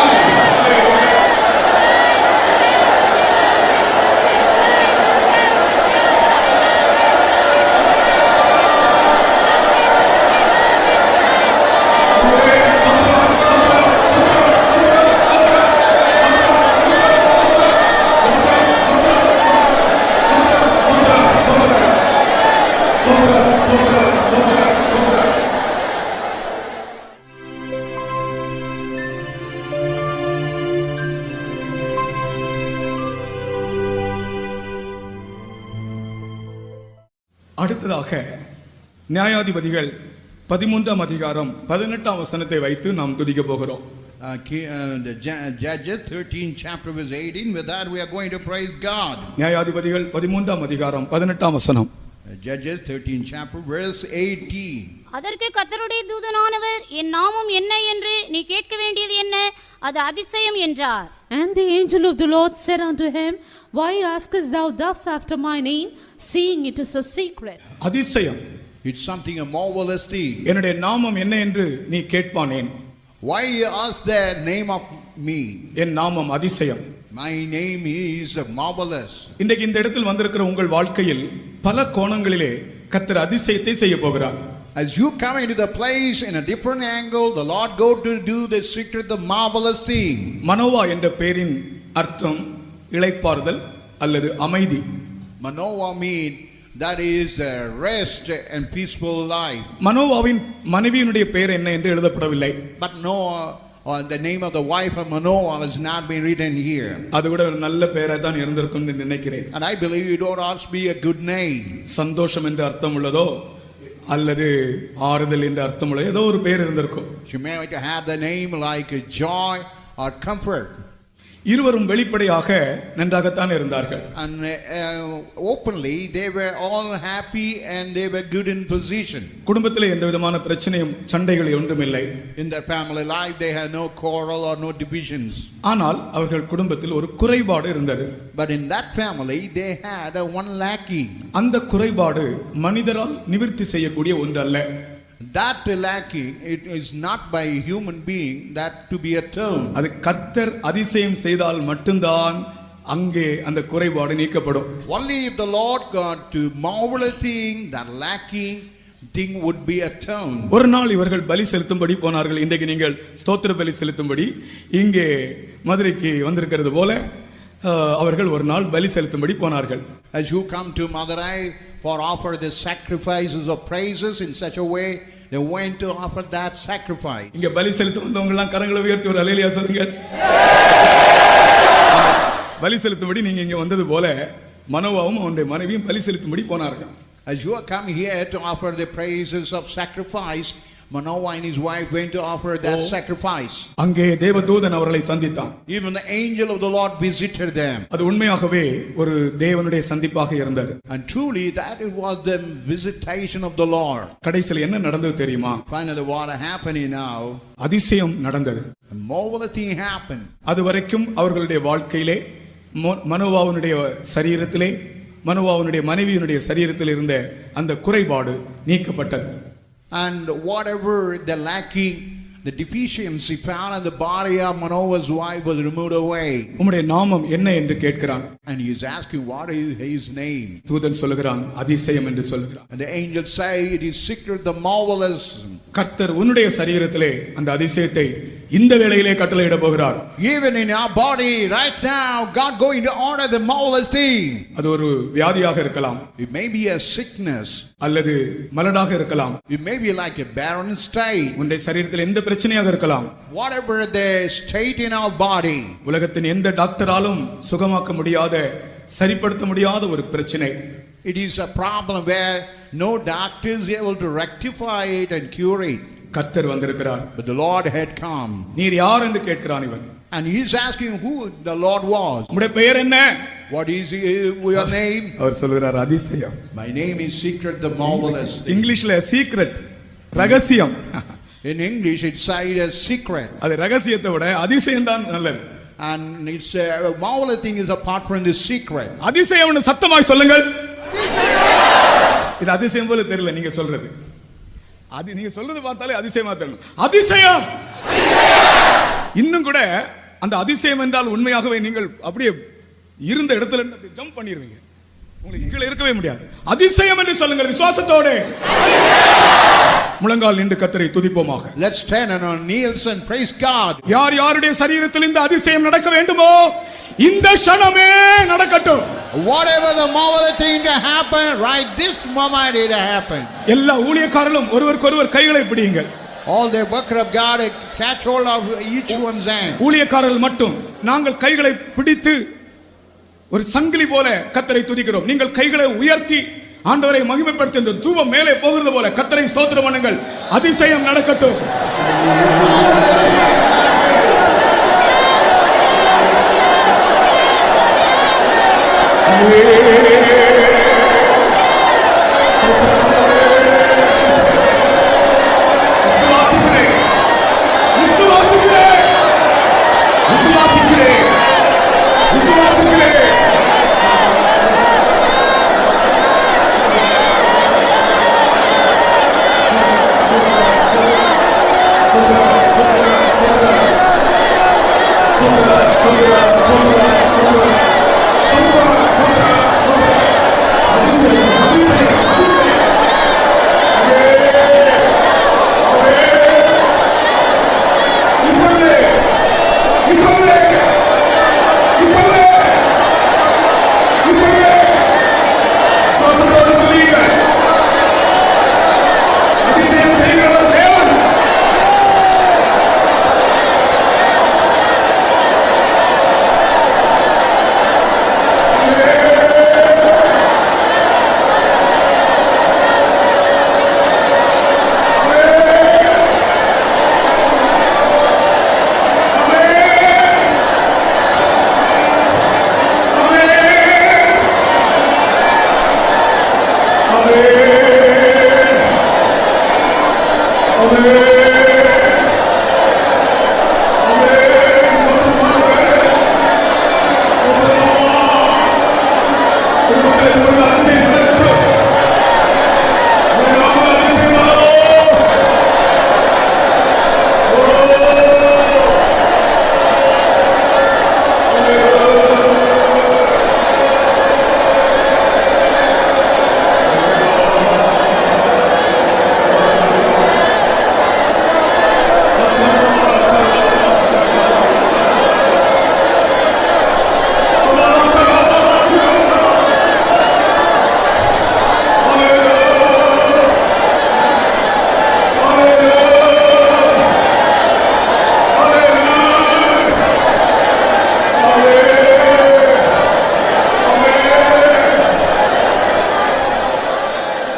Speaker 1: அடுத்ததாக நியாயாதிபதிகள் 13ஆம் அதிகாரம் 18ஆம் வசனத்தை வைத்து நாம் துதிக்க போகிறோம்.
Speaker 2: Judges 13 chapter verse 18. With that we are going to praise God.
Speaker 1: நியாயாதிபதிகள் 13ஆம் அதிகாரம் 18ஆம் வசனம்.
Speaker 2: Judges 13 chapter verse 18.
Speaker 3: அதற்கு கர்த்தருடைய தூதனானவர், என் நாமம் என்ன என்று நீ கேட்க வேண்டியது என்ன? அது அதிசயம் என்றார்.
Speaker 4: And the angel of the Lord said unto him, Why askest thou thus after my name, seeing it is a secret?
Speaker 1: அதிசயம்.
Speaker 2: It's something a marvelous thing.
Speaker 1: என்னுடைய நாமம் என்ன என்று நீ கேட்பானேன்?
Speaker 2: Why you ask the name of me?
Speaker 1: என் நாமம் அதிசயம்.
Speaker 2: My name is marvelous.
Speaker 1: இன்றைக்கு இந்த இடத்தில் வந்திருக்கிற உங்கள் வாழ்க்கையில் பல கோணங்களிலே கர்த்தர் அதிசயத்தை செய்ய போகிறார்.
Speaker 2: As you come into the place in a different angle, the Lord go to do the secret, the marvelous thing.
Speaker 1: Manoah என்ற பெயரின் அர்த்தம் இளைப்பாறுதல் அல்லது அமைதி.
Speaker 2: Manoah mean that is rest and peaceful life.
Speaker 1: மனோவாவின் மனைவியினுடைய பெயர் என்ன என்று எழுதப்படவில்லை.
Speaker 2: But Noah, or the name of the wife of Manoah has not been written here.
Speaker 1: அது கூட ஒரு நல்ல பெயரா தான் இருந்திருக்கும் என்று நினைக்கிறேன்.
Speaker 2: And I believe it ought to be a good name.
Speaker 1: சந்தோஷம் என்ற அர்த்தம் உள்ளதோ அல்லது ஆறுதல் என்ற அர்த்தம் உள்ளதோ ஏதோ ஒரு பெயர் இருந்திருக்கும்.
Speaker 2: She might have the name like joy or comfort.
Speaker 1: இருவரும் வெளிப்படையாக நன்றாகத்தான் இருந்தார்கள்.
Speaker 2: And openly they were all happy and they were good in position.
Speaker 1: குடும்பத்திலே எந்த விதமான பிரச்சனையும் சண்டைகள் ஒன்றுமில்லை.
Speaker 2: In their family life they had no quarrel or no divisions.
Speaker 1: ஆனால் அவர்கள் குடும்பத்தில் ஒரு குறைபாடு இருந்தது.
Speaker 2: But in that family they had one lacking.
Speaker 1: அந்த குறைபாடு மனிதரால் நிவர்த்தி செய்யக்கூடிய ஒன்றல்ல.
Speaker 2: That lacking, it is not by a human being that to be atoned.
Speaker 1: அது கர்த்தர் அதிசயம் செய்தால் மட்டும்தான் அங்கே அந்த குறைபாடு நீக்கப்படும்.
Speaker 2: Only if the Lord God to marvelous thing, that lacking thing would be atoned.
Speaker 1: ஒரு நாள் இவர்கள் பலி செலுத்தும்படி போனார்கள். இன்றைக்கு நீங்கள் ஸ்தோத்திர பலி செலுத்தும்படி இங்கே மதுரைக்கு வந்திருக்கிறது போல அவர்கள் ஒரு நாள் பலி செலுத்தும்படி போனார்கள்.
Speaker 2: As you come to Madurai for offer the sacrifices of praises in such a way, they went to offer that sacrifice.
Speaker 1: இங்க பலி செலுத்த வந்தவங்க எல்லாம் கரங்களை உயர்த்தி ஒரு அல்லேலூயா சொல்லுங்க. பலி செலுத்தும்படி நீங்க இங்க வந்தது போல மனோவாவும் அவனுடைய மனைவியும் பலி செலுத்தும்படி போனார்கள்.
Speaker 2: As you are come here to offer the praises of sacrifice, Manoah and his wife went to offer that sacrifice.
Speaker 1: அங்கே தேவதூதன் அவர்களை சந்தித்தான்.
Speaker 2: Even the angel of the Lord visited them.
Speaker 1: அது உண்மையாகவே ஒரு தேவனுடைய சந்திப்பாக இருந்தது.
Speaker 2: And truly that it was the visitation of the Lord.
Speaker 1: கடைசியில் என்ன நடந்தது தெரியுமா?
Speaker 2: Finally what happening now?
Speaker 1: அதிசயம் நடந்தது.
Speaker 2: A marvelous thing happened.
Speaker 1: அதுவரைக்கும் அவர்களுடைய வாழ்க்கையிலே மனோவாவுடைய சரீரத்திலே மனோவாவுடைய மனைவியினுடைய சரீரத்தில் இருந்த அந்த குறைபாடு நீக்கப்பட்டது.
Speaker 2: And whatever the lacking, the deficiency found in the body of Manoah's wife was removed away.
Speaker 1: உம்முடைய நாமம் என்ன என்று கேட்கிறான்.
Speaker 2: And he is asking what is his name.
Speaker 1: தூதன் சொல்லுகிறான் அதிசயம் என்று சொல்லுகிறான்.
Speaker 2: And the angel say it is secret, the marvelous.
Speaker 1: கர்த்தர் உன்னுடைய சரீரத்திலே அந்த அதிசயத்தை இந்த வேளையிலே கட்டளையிட போகிறார்.
Speaker 2: Even in our body right now God going to order the marvelous thing.
Speaker 1: அது ஒரு வியாதியாக இருக்கலாம்.
Speaker 2: It may be a sickness.
Speaker 1: அல்லது மலடாக இருக்கலாம்.
Speaker 2: It may be like a barren state.
Speaker 1: உன்னுடைய சரீரத்தில் எந்த பிரச்சனையாக இருக்கலாம்.
Speaker 2: Whatever the state in our body.
Speaker 1: உலகத்தின் எந்த டாக்டராலும் சுகமாக்க முடியாத சரிப்படுத்த முடியாத ஒரு பிரச்சனை.
Speaker 2: It is a problem where no doctor is able to rectify it and cure it.
Speaker 1: கர்த்தர் வந்திருக்கிறார்.
Speaker 2: But the Lord had come.
Speaker 1: நீர் யார் என்று கேட்கிறான் இவன்.
Speaker 2: And he is asking who the Lord was.
Speaker 1: உம்முடைய பெயர் என்ன?
Speaker 2: What is your name?
Speaker 1: அவர் சொல்கிறார் அதிசயம்.
Speaker 2: My name is secret, the marvelous.
Speaker 1: இங்கிலீஷ்ல சீக்ரெட் ரகசியம்.
Speaker 2: In English it said a secret.
Speaker 1: அது ரகசியத்தை விட அதிசயம் தான் நல்லது.
Speaker 2: And it's a marvelous thing is apart from the secret.
Speaker 1: அதிசயம்னு சத்தமாய் சொல்லுங்கள். இது அதிசயம் போல தெரியல நீங்க சொல்றது. அது நீங்க சொல்றது பார்த்தாலே அதிசயமா தெரியல. அதிசயம். இன்னும் கூட அந்த அதிசயம் என்றால் உண்மையாகவே நீங்கள் அப்படியே இருந்த இடத்துல இருந்து ஜம்ப் பண்ணிடுவீங்க. உங்களுக்கு கீழே இருக்கவே முடியாது. அதிசயம் என்று சொல்லுங்கள் விசுவாசத்தோடு. முழங்கால் நின்று கர்த்தரை துதிப்போமாக.
Speaker 2: Let's stand on our knees and praise God.
Speaker 1: யார் யாருடைய சரீரத்தில் இந்த அதிசயம் நடக்க வேண்டுமோ இந்த க்ஷணமே நடக்கட்டும்.
Speaker 2: Whatever the marvelous thing to happen, right this moment it happen.
Speaker 1: எல்லா ஊழியக்காரர்களும் ஒருவருக்கொருவர் கைகளை பிடியுங்கள்.
Speaker 2: All the worker of God catch hold of each one's hand.
Speaker 1: ஊழியக்காரர்கள் மட்டும் நாங்கள் கைகளை பிடித்து ஒரு சங்கிலி போல கர்த்தரை துதிக்கிறோம். நீங்கள் கைகளை உயர்த்தி ஆண்டவரை மகிமைப்படுத்தி இந்த தூபம் மேலே போகிறது போல கர்த்தரை ஸ்தோத்திரம் பண்ணுங்கள். அதிசயம் நடக்கட்டும்.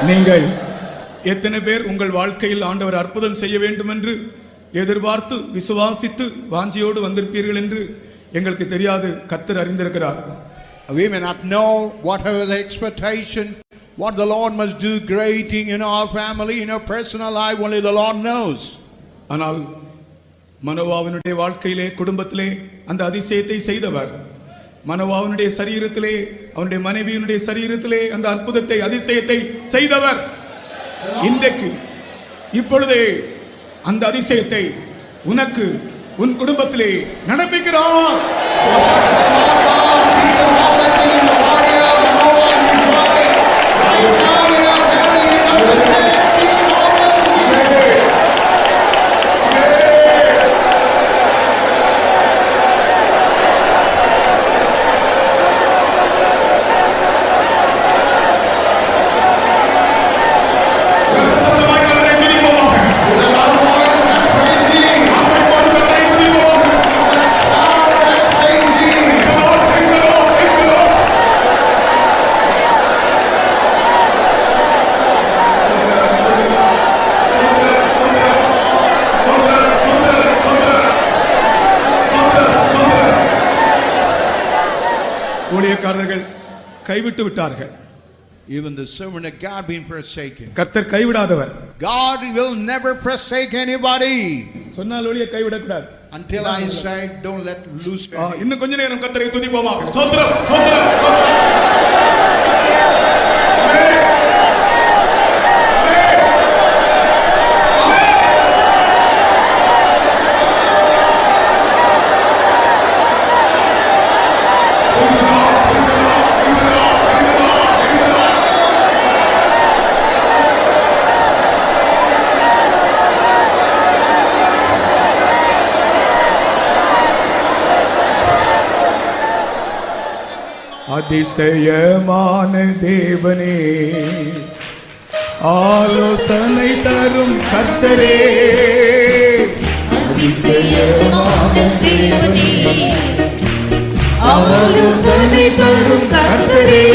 Speaker 1: நீங்கள் எத்தனை பேர் உங்கள் வாழ்க்கையில் ஆண்டவர் அற்புதம் செய்ய வேண்டும் என்று எதிர்பார்த்து விசுவாசித்து வாஞ்சியோடு வந்திருப்பீர்கள் என்று எங்களுக்கு தெரியாது, கர்த்தர் அறிந்திருக்கிறார்.
Speaker 2: We may not know whatever the expectation, what the Lord must do great in our family, in our personal life, only the Lord knows.
Speaker 1: ஆனால் மனோவாவினுடைய வாழ்க்கையிலே குடும்பத்திலே அந்த அதிசயத்தை செய்தவர், மனோவாவினுடைய சரீரத்திலே அவனுடைய மனைவியினுடைய சரீரத்திலே அந்த அற்புதத்தை அதிசயத்தை செய்தவர் இன்றைக்கு இப்பொழுதே அந்த அதிசயத்தை உனக்கு உன் குடும்பத்திலே நடப்பிக்கிறார். ஊழியக்காரர்கள் கைவிட்டு விட்டார்கள்.
Speaker 2: Even the servant of God being forsaken.
Speaker 1: கர்த்தர் கைவிடாதவர்.
Speaker 2: God will never forsake anybody.
Speaker 1: சொன்னால் ஒழிய கைவிடக்கூடாது.
Speaker 2: Until I said, don't let loose.
Speaker 1: இன்னும் கொஞ்ச நேரம் கர்த்தரை துதிப்போமா? ஸ்தோத்திரம், ஸ்தோத்திரம், ஸ்தோத்திரம். அதிசயமான தேவனே, ஆலோசனை தரும் கர்த்தரே,
Speaker 5: அதிசயமான தேவனே, ஆலோசனை தரும் கர்த்தரே,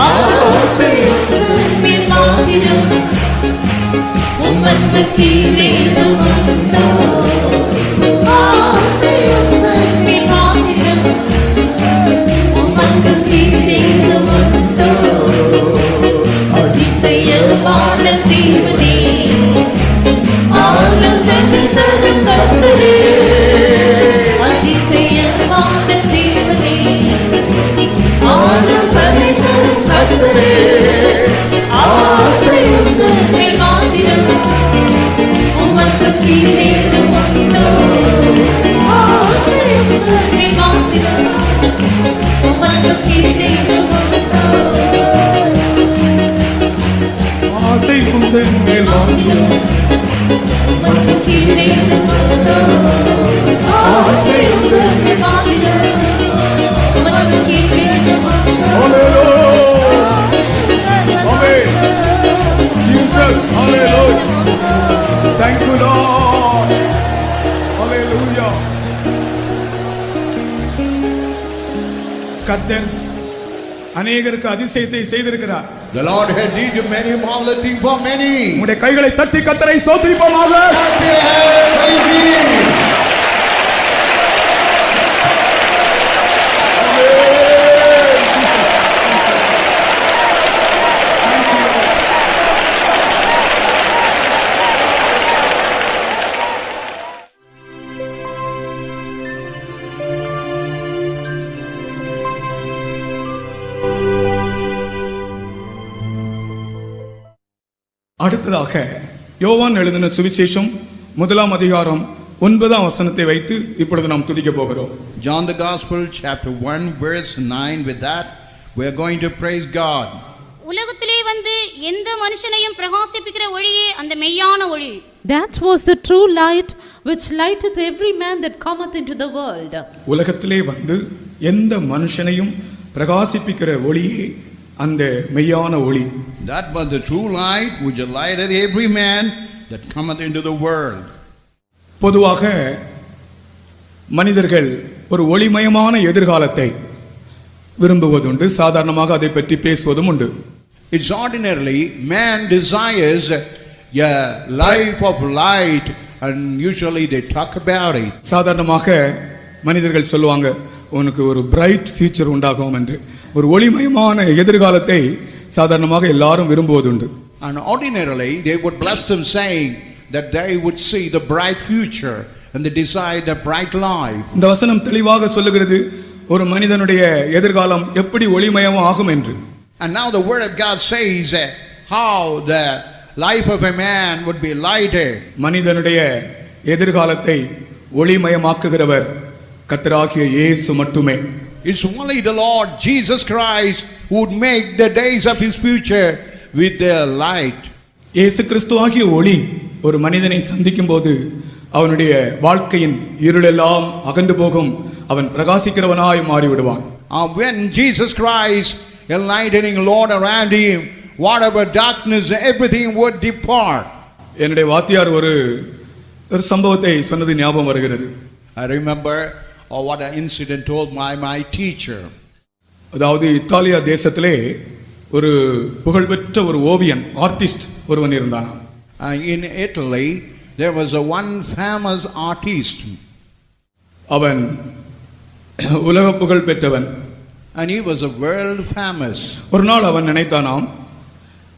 Speaker 5: ஆசையுடன் மாத்திரம் உமக்கு கீழேதுமுண்டோ, ஆசையுடன் மாத்திரம் உமக்கு கீழேதுமுண்டோ. அதிசயமான தேவனே, ஆலோசனை தரும் கர்த்தரே, அதிசயமான தேவனே, ஆலோசனை தரும் கர்த்தரே, ஆசையுடன் மாத்திரம் உமக்கு கீழேதுமுண்டோ, ஆசையுடன் மாத்திரம் உமக்கு கீழேதுமுண்டோ.
Speaker 1: ஆசை உந்தன் மேல் வாங்கியும்
Speaker 5: உமக்கு கீழேதுமுண்டோ, ஆசையுடன் மாத்திரம் உமக்கு கீழேதுமுண்டோ.
Speaker 1: Amen. Jesus, hallelujah. Thank you, Lord. Hallelujah. கர்த்தர் அநேகருக்கு அதிசயத்தை செய்திருக்கிறார்.
Speaker 2: The Lord had did many marvelous things for many.
Speaker 1: உங்களுடைய கைகளை தட்டி கர்த்தரை ஸ்தோத்திரிப்போமாக.
Speaker 2: Thank
Speaker 1: அடுத்ததாக யோவான் எழுதின சுவிசேஷம் 1 அதிகாரம் 9 வசனத்தை வைத்து இப்பொழுது நாம் துதிக்க போகிறோம்.
Speaker 2: John the Gospel chapter 1 verse 9. With that we are going to praise God.
Speaker 3: உலகத்திலே வந்து எந்த மனுஷனையும் பிரகாசிப்பிக்கிற ஒளியே அந்த மெய்யான ஒளி.
Speaker 4: That was the true light which lighteth every man that cometh into the world.
Speaker 1: உலகத்திலே வந்து எந்த மனுஷனையும் பிரகாசிப்பிக்கிற ஒளியே அந்த மெய்யான ஒளி.
Speaker 2: That was the true light which lighted every man that cometh into the world.
Speaker 1: பொதுவாக மனிதர்கள் ஒரு ஒளிமயமான எதிர்காலத்தை விரும்புவதுண்டு, சாதாரணமாக அதை பற்றி பேசுவதும் உண்டு.
Speaker 2: It's ordinarily man desires a life of light and usually they talk about it.
Speaker 1: சாதாரணமாக மனிதர்கள் சொல்லுவாங்க உனக்கு ஒரு பிரைட் ஃபியூச்சர் உண்டாகும் என்று. ஒரு ஒளிமயமான எதிர்காலத்தை சாதாரணமாக எல்லாரும் விரும்புவதுண்டு.
Speaker 2: And ordinarily they would bless them saying that they would see the bright future and they desire the bright life.
Speaker 1: இந்த வசனம் தெளிவாக சொல்லுகிறது ஒரு மனிதனுடைய எதிர்காலம் எப்படி ஒளிமயம் ஆகும் என்று.
Speaker 2: And now the word of God says how the life of a man would be lighted.
Speaker 1: மனிதனுடைய எதிர்காலத்தை ஒளிமயமாக்குகிறவர் கர்த்தராகிய இயேசு மட்டுமே.
Speaker 2: It's only the Lord Jesus Christ who would make the days of his future with their light.
Speaker 1: இயேசு கிறிஸ்துவாகிய ஒளி ஒரு மனிதனை சந்திக்கும் போது அவனுடைய வாழ்க்கையின் இருளெல்லாம் அகன்று போகும், அவன் பிரகாசிக்கிறவனாய் மாறிவிடுவான்.
Speaker 2: When Jesus Christ enlightening Lord around him, whatever darkness, everything would depart.
Speaker 1: என்னுடைய வாத்தியார் ஒரு சம்பவத்தை சொன்னது ஞாபகம் வருகிறது.
Speaker 2: I remember what an incident told my teacher.
Speaker 1: அதாவது இத்தாலியா தேசத்திலே ஒரு புகழ்பெற்ற ஒரு ஓவியன் ஆர்டிஸ்ட் ஒருவன் இருந்தான்.
Speaker 2: In Italy there was one famous artist.
Speaker 1: அவன் உலக புகழ் பெற்றவன்.
Speaker 2: And he was a world famous.
Speaker 1: ஒரு நாள் அவன் நினைத்தானாம்,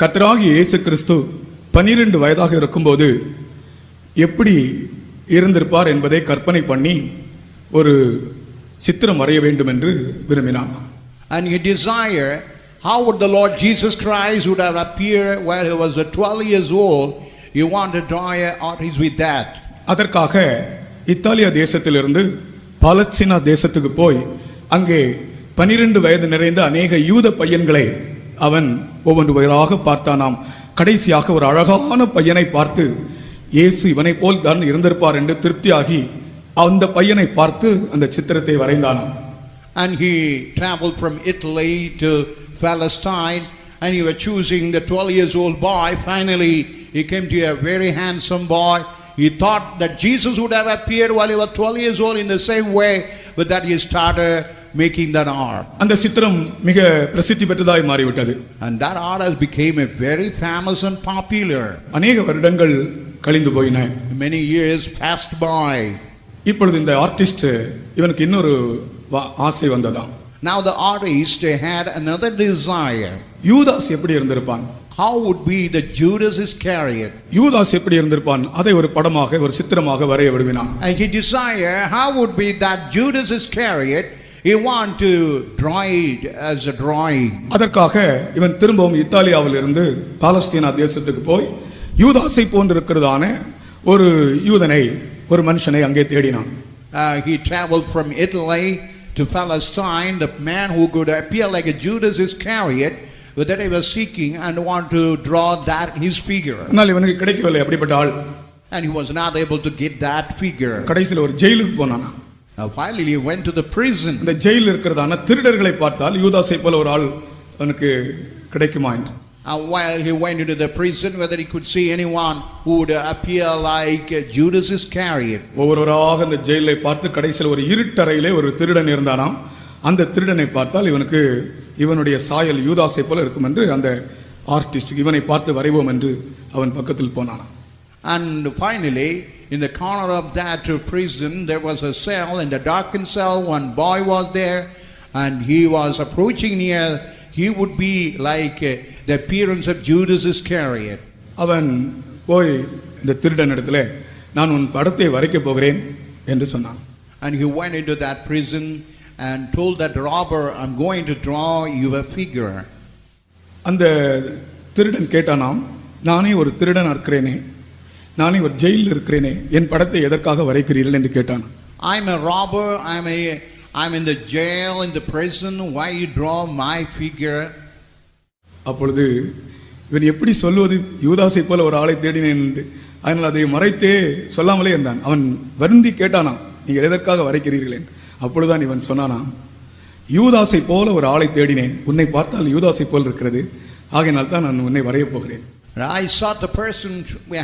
Speaker 1: கர்த்தராகிய இயேசு கிறிஸ்து 12 வயதாக இருக்கும்போது எப்படி இருந்திருப்பார் என்பதை கற்பனை பண்ணி ஒரு சித்திரம் வரைய வேண்டும் என்று விரும்பினான்.
Speaker 2: And he desired how would the Lord Jesus Christ would have appeared while he was 12 years old. He wanted to draw an artist with that.
Speaker 1: அதற்காக இத்தாலியா தேசத்திலிருந்து பாலஸ்தீனா தேசத்துக்கு போய் அங்கே 12 வயது நிறைந்த அநேக யூத பையன்களை அவன் ஒவ்வொன்றாக பார்த்தானாம். கடைசியாக ஒரு அழகான பையனை பார்த்து இயேசு இவனை போல் தான் இருந்திருப்பார் என்று திருப்தியாகி அந்த பையனை பார்த்து அந்த சித்திரத்தை வரைந்தானாம்.
Speaker 2: And he traveled from Italy to Palestine and he was choosing the 12 years old boy. Finally he came to a very handsome boy. He thought that Jesus would have appeared while he was 12 years old in the same way, but that he started making that art.
Speaker 1: அந்த சித்திரம் மிக பிரசித்தி பெற்றதாய் மாறிவிட்டது.
Speaker 2: And that art has became a very famous and popular.
Speaker 1: அநேக வருடங்கள் கழிந்து போயின.
Speaker 2: Many years passed by.
Speaker 1: இப்பொழுது இந்த ஆர்டிஸ்ட் இவனுக்கு இன்னொரு ஆசை வந்ததாம்.
Speaker 2: Now the artist had another desire.
Speaker 1: யூதாஸ் எப்படி இருந்திருப்பான்?
Speaker 2: How would be the Judas Iscariot?
Speaker 1: யூதாஸ் எப்படி இருந்திருப்பான்? அதை ஒரு படமாக ஒரு சித்திரமாக வரைய விரும்பினான்.
Speaker 2: And he desired how would be that Judas Iscariot. He want to draw it as a drawing.
Speaker 1: அதற்காக இவன் திரும்பவும் இத்தாலியாவில் இருந்து பாலஸ்தீனா தேசத்துக்கு போய் யூதாஸை போன்றிருக்கிறதான ஒரு யூதனை ஒரு மனுஷனை அங்கே தேடினான்.
Speaker 2: He traveled from Italy to Palestine, the man who could appear like a Judas Iscariot, but that he was seeking and want to draw that his figure.
Speaker 1: ஆனால் இவனுக்கு கிடைக்கவில்லை அப்படிப்பட்ட ஆள்.
Speaker 2: And he was not able to get that figure.
Speaker 1: கடைசியில் ஒரு ஜெயிலுக்கு போனானா.
Speaker 2: Finally he went to the prison.
Speaker 1: இந்த ஜெயிலில் இருக்கிறதான திருடர்களை பார்த்தால் யூதாஸை போல ஒரு ஆள் அவனுக்கு கிடைக்குமா என்று.
Speaker 2: While he went into the prison, whether he could see anyone who would appear like Judas Iscariot.
Speaker 1: ஒவ்வொருவராக அந்த ஜெயிலை பார்த்து கடைசியில் ஒரு இருட்டறையிலே ஒரு திருடன் இருந்தானாம். அந்த திருடனை பார்த்தால் இவனுக்கு இவனுடைய சாயல் யூதாஸை போல இருக்கும் என்று அந்த ஆர்டிஸ்ட் இவனை பார்த்து வரைவோம் என்று அவன் பக்கத்தில் போனானாம்.
Speaker 2: And finally, in the corner of that prison, there was a cell. In the darkened cell, one boy was there, and he was approaching near. He would be like the appearance of Judas Iscariot.
Speaker 1: அவன் போய் இந்த திருடனிடத்திலே நான் உன் படத்தை வரைக்க போகிறேன் என்று சொன்னான்.
Speaker 2: And he went into that prison and told that robber, I'm going to draw you a figure.
Speaker 1: அந்த திருடன் கேட்டானாம், நானே ஒரு திருடன் இருக்கிறேனே, நானே ஒரு ஜெயிலில் இருக்கிறேனே, என் படத்தை எதற்காக வரைக்கிறீர்கள் என்று கேட்டான்.
Speaker 2: I'm a robber, I'm in the jail, in the prison, why you draw my figure?
Speaker 1: அப்பொழுது இவன் எப்படி சொல்வது, யூதாசை போல ஒரு ஆளை தேடினேன் என்று. அதனால் அதை மறைத்தே சொல்லாமலே இருந்தான். அவன் வருந்தி கேட்டானாம், நீங்கள் எதற்காக வரைக்கிறீர்களே? அப்பொழுதுதான் இவன் சொன்னானாம், யூதாசை போல ஒரு ஆளை தேடினேன், உன்னை பார்த்தால் யூதாசை போல் இருக்கிறது, ஆகையினால் தான் நான் உன்னை வரையப் போகிறேன்.
Speaker 2: I saw the person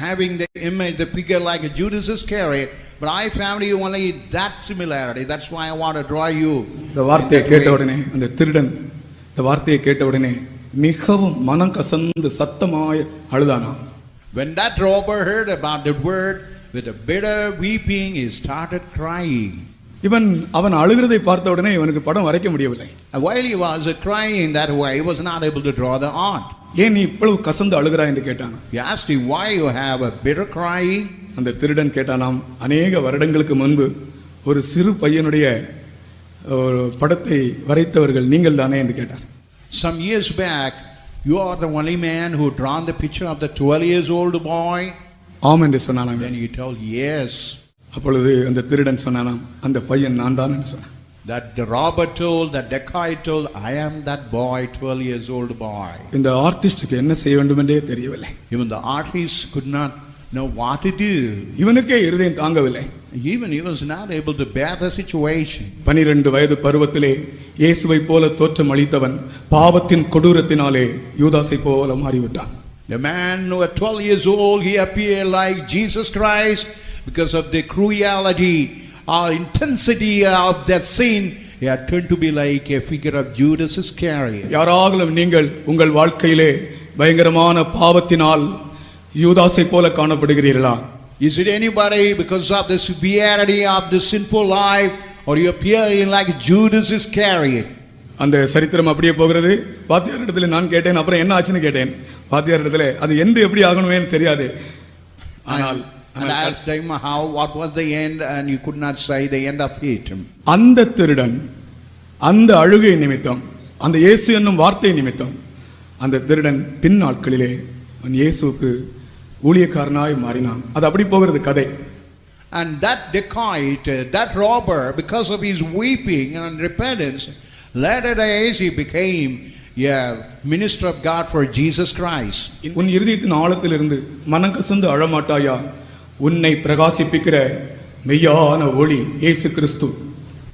Speaker 2: having the image, the figure like a Judas Iscariot, but I found you only that similarity. That's why I want to draw you.
Speaker 1: இந்த வார்த்தையை கேட்ட உடனே அந்த திருடன் இந்த வார்த்தையை கேட்ட உடனே மிகவும் மனம் கசந்து சத்தமாய் அழுதானாம்.
Speaker 2: When that robber heard about the word, with a bitter weeping, he started crying.
Speaker 1: அவன் அழுகிறதை பார்த்த உடனே இவனுக்கு படம் வரைக்க முடியவில்லை.
Speaker 2: And while he was crying that way, he was not able to draw the art.
Speaker 1: ஏன் நீ இவ்வளவு கசந்து அழுகிறாய் என்று கேட்டான்.
Speaker 2: He asked him, why you have a bitter crying?
Speaker 1: அந்த திருடன் கேட்டானாம், அநேக வருடங்களுக்கு முன்பு ஒரு சிறு பையனுடைய படத்தை வரைத்தவர்கள் நீங்கள் தானே என்று கேட்டார்.
Speaker 2: Some years back, you are the only man who drawn the picture of the 12 years old boy?
Speaker 1: ஆம் என்று சொன்னானாம்.
Speaker 2: Then he told yes.
Speaker 1: அப்பொழுது அந்த திருடன் சொன்னானாம், அந்த பையன் நான் தான் என்று சொன்னான்.
Speaker 2: That the robber told, that dacoit told, I am that boy, 12 years old boy.
Speaker 1: இந்த ஆர்டிஸ்டுக்கு என்ன செய்ய வேண்டும் என்றே தெரியவில்லை.
Speaker 2: Even the artist could not know what to do.
Speaker 1: இவனுக்கே இருதயம் தாங்கவில்லை.
Speaker 2: Even he was not able to bear the situation.
Speaker 1: 12 வயது பருவத்திலே இயேசுவை போல தோற்றம் அளித்தவன் பாவத்தின் கொடூரத்தினாலே யூதாசை போல மாறிவிட்டான்.
Speaker 2: The man who at 12 years old, he appeared like Jesus Christ because of the cruelty or intensity of that sin. He had turned to be like a figure of Judas Iscariot.
Speaker 1: யாராலும் நீங்கள் உங்கள் வாழ்க்கையிலே பயங்கரமான பாவத்தினால் யூதாசை போல காணப்படுகிறீர்களா?
Speaker 2: Is it anybody because of the severity of the sinful life, or you appearing like Judas Iscariot?
Speaker 1: அந்த சரித்திரம் அப்படியே போகிறது. வாத்தியாரிடத்துல நான் கேட்டேன், அப்புறம் என்ன ஆச்சுன்னு கேட்டேன். வாத்தியாரிடத்துல அது எந்த எப்படி ஆகணுமேன்னு தெரியாது. ஆனால்
Speaker 2: And I asked him what was the end, and you could not say the end of it.
Speaker 1: அந்த திருடன் அந்த அழுகை நிமித்தம், அந்த இயேசு என்னும் வார்த்தை நிமித்தம், அந்த திருடன் பின் நாட்களிலே அவன் இயேசுவுக்கு ஊழியக்காரனாய் மாறினான். அது அப்படி போகிறது கதை.
Speaker 2: And that dacoit, that robber, because of his weeping and repentance, later days he became a minister of God for Jesus Christ.
Speaker 1: உன் இருதயத்தின் ஆழத்திலிருந்து மனங்கசந்து அழமாட்டாயா? உன்னை பிரகாசிப்பிக்கிற மெய்யான ஒளி இயேசு கிறிஸ்து.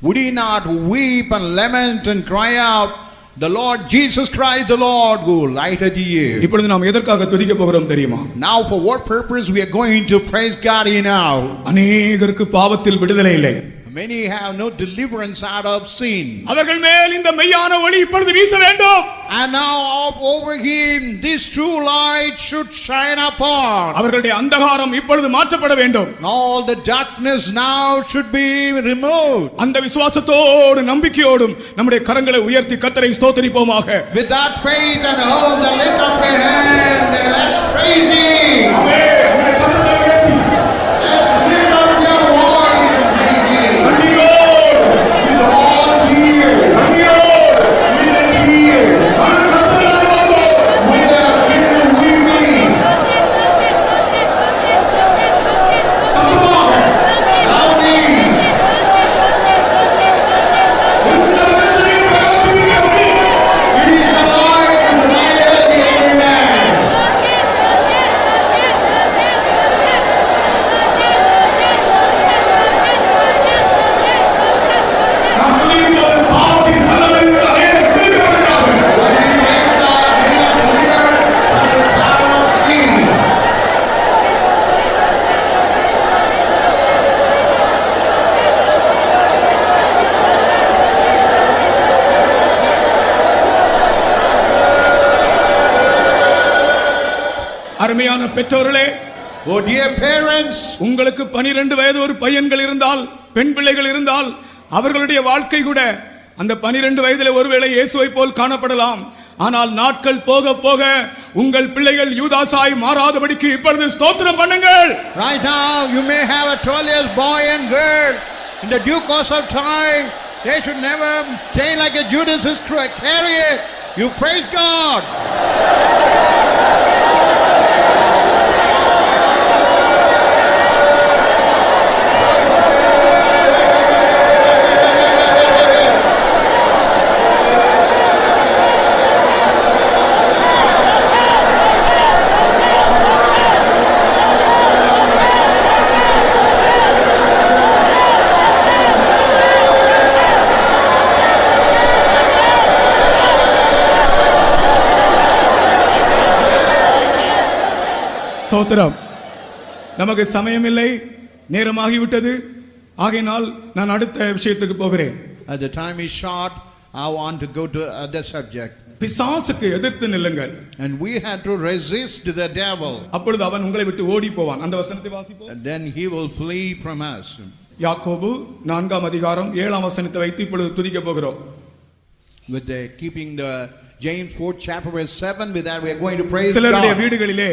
Speaker 2: Would he not weep and lament and cry out, the Lord Jesus Christ, the Lord who lighted you?
Speaker 1: இப்பொழுது நாம் எதற்காக துதிக்க போகிறோம் தெரியுமா?
Speaker 2: Now for what purpose we are going to praise God now?
Speaker 1: அநேகருக்கு பாவத்தில் விடுதலை இல்லை.
Speaker 2: Many have no deliverance out of sin.
Speaker 1: அவர்கள் மேல் இந்த மெய்யான ஒளி இப்பொழுது வீச வேண்டும்.
Speaker 2: And now over him this true light should shine upon.
Speaker 1: அவர்களுடைய அந்தகாரம் இப்பொழுது மாற்றப்பட வேண்டும்.
Speaker 2: All the darkness now should be removed.
Speaker 1: அந்த விசுவாசத்தோடு நம்பிக்கையோடும் நம்முடைய கரங்களை உயர்த்தி கர்த்தரை ஸ்தோத்திரிப்போமாக.
Speaker 2: With that faith and all the lift up your hand, let's praise him. Let's lift up your voice and praise him. With all tears. With the tears. With the bitter weeping. Loudly. It is the light who lighteth the inner man.
Speaker 1: அருமையான பெற்றோர்களே,
Speaker 2: Oh dear parents,
Speaker 1: உங்களுக்கு 12 வயது ஒரு பையன்கள் இருந்தால், பெண் பிள்ளைகள் இருந்தால், அவர்களுடைய வாழ்க்கை கூட அந்த 12 வயதிலே ஒருவேளை இயேசுவை போல் காணப்படலாம். ஆனால் நாட்கள் போக போக உங்கள் பிள்ளைகள் யூதாசாய் மாறாதபடிக்கு இப்பொழுது ஸ்தோத்திரம் பண்ணுங்கள்.
Speaker 2: right now you may have a 12 years boy and girl. In the due course of time, they should never stay like a Judas Iscariot. You praise God.
Speaker 1: ஸ்தோத்திரம். நமக்கு சமயமில்லை, நேரமாகிவிட்டது. ஆகையினால் நான் அடுத்த விஷயத்துக்கு போகிறேன்.
Speaker 2: The time is short. I want to go to other subject.
Speaker 1: பிசாசுக்கு எதிர்த்து நில்லுங்கள்.
Speaker 2: And we had to resist the devil.
Speaker 1: அப்பொழுது அவன் உங்களை விட்டு ஓடி போவான். அந்த வசனத்தை வாசிப்போம்.
Speaker 2: And then he will flee from us.
Speaker 1: யாக்கோபு 4 அதிகாரம் 7 வசனத்தை வைத்து இப்பொழுது துதிக்க போகிறோம்.
Speaker 2: With the keeping the James 4th chapter verse 7, with that we are going to praise
Speaker 1: சிலருடைய
Speaker 2: God.
Speaker 1: வீடுகளிலே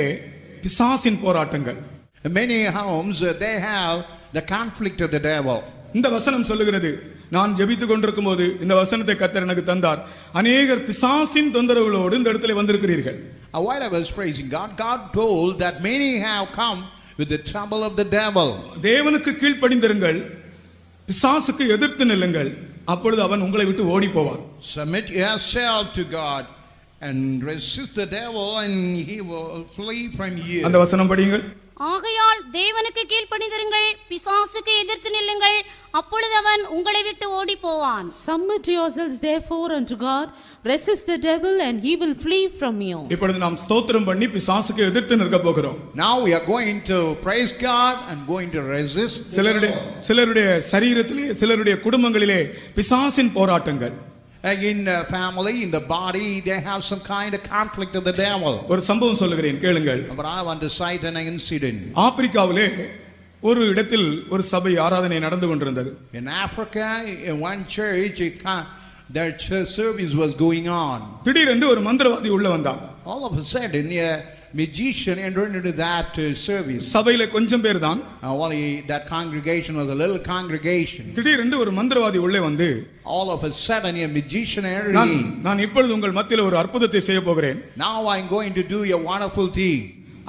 Speaker 1: பிசாசின் போராட்டங்கள்.
Speaker 2: In many homes they have the conflict of the devil.
Speaker 1: இந்த வசனம் சொல்லுகிறது, நான் ஜெபித்துக் கொண்டிருக்கும் போது இந்த வசனத்தை கர்த்தர் எனக்கு தந்தார். அநேகர் பிசாசின் தொந்தரவுகளோடு இந்த இடத்துல வந்திருக்கிறீர்கள்.
Speaker 2: While I was praising God, God told that many have come with the trouble of the devil.
Speaker 1: தேவனுக்கு கீழ்ப்படிந்திருங்கள், பிசாசுக்கு எதிர்த்து நில்லுங்கள், அப்பொழுது அவன் உங்களை விட்டு ஓடி போவான்.
Speaker 2: Submit yourself to God and resist the devil and he will flee from you.
Speaker 1: அந்த வசனம் படியுங்கள்.
Speaker 3: ஆகையால் தேவனுக்கு கீழ்ப்படிந்திருங்கள், பிசாசுக்கு எதிர்த்து நில்லுங்கள், அப்பொழுது அவன் உங்களை விட்டு ஓடி போவான்.
Speaker 4: Submit yourselves therefore unto God, resist the devil, and he will flee from you.
Speaker 1: இப்பொழுது நாம் ஸ்தோத்திரம் பண்ணி பிசாசுக்கு எதிர்த்து நிற்க போகிறோம்.
Speaker 2: Now we are going to praise God and going to resist.
Speaker 1: சிலருடைய சரீரத்திலே, சிலருடைய குடும்பங்களிலே பிசாசின் போராட்டங்கள்.
Speaker 2: In family, in the body, they have some kind of conflict of the devil.
Speaker 1: ஒரு சம்பவம் சொல்லுகிறேன், கேளுங்கள்.
Speaker 2: But I want to cite an incident.
Speaker 1: ஆப்பிரிக்காவிலே ஒரு இடத்தில் ஒரு சபை ஆராதனை நடந்து கொண்டிருந்தது.
Speaker 2: In Africa, in one church, their church service was going on.
Speaker 1: திடீரென்று ஒரு மந்திரவாதி உள்ள வந்தான்.
Speaker 2: All of a sudden, a magician entered into that service.
Speaker 1: சபையில கொஞ்சம் பேர் தான்.
Speaker 2: Only that congregation was a little congregation.
Speaker 1: திடீரென்று ஒரு மந்திரவாதி உள்ளே வந்து,
Speaker 2: all of a sudden a magician entered in.
Speaker 1: நான் இப்பொழுது உங்கள் மத்தியில் ஒரு அற்புதத்தை செய்ய போகிறேன்.
Speaker 2: Now I'm going to do a wonderful thing.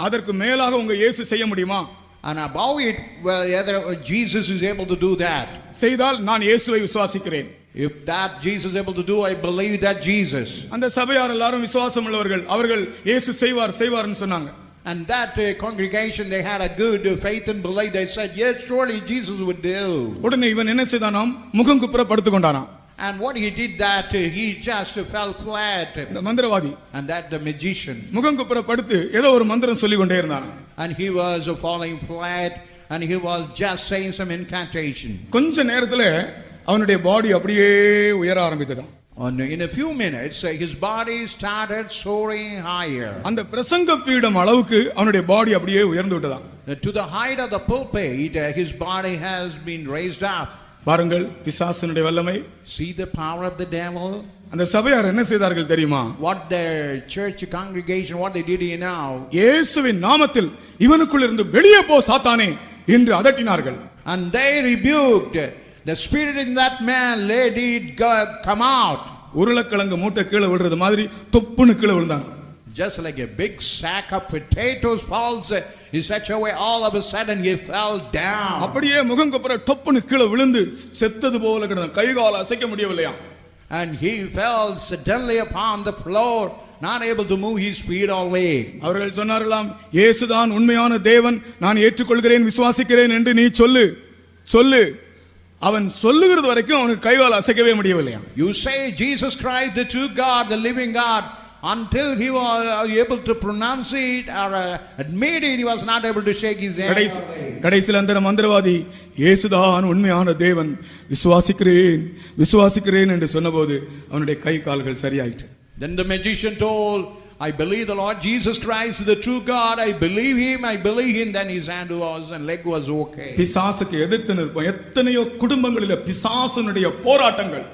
Speaker 1: அதற்கு மேலாக உங்க இயேசு செய்ய முடியுமா?
Speaker 2: And above it, whether Jesus is able to do that.
Speaker 1: செய்தால் நான் இயேசுவை விசுவாசிக்கிறேன்.
Speaker 2: If that Jesus is able to do, I believe that Jesus.
Speaker 1: அந்த சபையார் எல்லாரும் விசுவாசம் உள்ளவர்கள், அவர்கள் இயேசு செய்வார்னு சொன்னாங்க.
Speaker 2: And that congregation, they had a good faith and belief. They said, yes, surely Jesus would do.
Speaker 1: உடனே இவன் என்ன செய்தானாம்? முகம் குப்புற படுத்துக் கொண்டானாம்.
Speaker 2: And what he did, that he just fell flat.
Speaker 1: இந்த மந்திரவாதி
Speaker 2: And that the magician.
Speaker 1: முகம் குப்புற படுத்து ஏதோ ஒரு மந்திரம் சொல்லி கொண்டே இருந்தான்.
Speaker 2: And he was falling flat and he was just saying some incantation.
Speaker 1: கொஞ்ச நேரத்துல அவனுடைய பாடி அப்படியே உயர ஆரம்பித்ததாம்.
Speaker 2: In a few minutes his body started soaring higher.
Speaker 1: அந்த பிரசங்க பீடம் அளவுக்கு அவனுடைய பாடி அப்படியே உயர்ந்து விட்டதாம்.
Speaker 2: To the height of the pulpit his body has been raised up.
Speaker 1: பாருங்கள் பிசாசினுடைய வல்லமை.
Speaker 2: See the power of the devil.
Speaker 1: அந்த சபையார் என்ன செய்தார்கள் தெரியுமா?
Speaker 2: What their church congregation, what they did now.
Speaker 1: இயேசுவின் நாமத்தில் இவனுக்குள் இருந்து வெளியே போ சாத்தானே என்று அதட்டினார்கள்.
Speaker 2: And they rebuked the spirit in that man, let it come out.
Speaker 1: உருளைக்கிழங்கு மூட்டை கீழே விழுறது மாதிரி தொப்புன்னு கீழே விழுந்தாங்க.
Speaker 2: Just like a big sack of potatoes falls in such a way, all of a sudden he fell down.
Speaker 1: அப்படியே முகம் குப்புற தொப்புன்னு கீழே விழுந்து செத்தது போல கிடந்தான். கை கால் அசைக்க முடியவில்லையா?
Speaker 2: And he fell suddenly upon the floor, not able to move his feet or leg.
Speaker 1: அவர்கள் சொன்னார்களாம், இயேசுதான் உண்மையான தேவன், நான் ஏற்றுக்கொள்கிறேன், விசுவாசிக்கிறேன் என்று நீ சொல்லு. அவன் சொல்லுகிறது வரைக்கும் அவனுக்கு கைகால் அசைக்கவே முடியவில்லையா?
Speaker 2: You say Jesus Christ, the true God, the living God, until he was able to pronounce it or admit it, he was not able to shake his hand.
Speaker 1: கடைசியில் அந்த மந்திரவாதி இயேசுதான் உண்மையான தேவன், விசுவாசிக்கிறேன் என்று சொன்னபோது அவனுடைய கை கால்கள் சரியாயிற்று.
Speaker 2: Then the magician told, I believe the Lord Jesus Christ is the true God. I believe him. Then his hand was and leg was okay.
Speaker 1: பிசாசுக்கு எதிர்த்து நிற்போம். எத்தனையோ குடும்பங்களிலே பிசாசுனுடைய போராட்டங்கள்.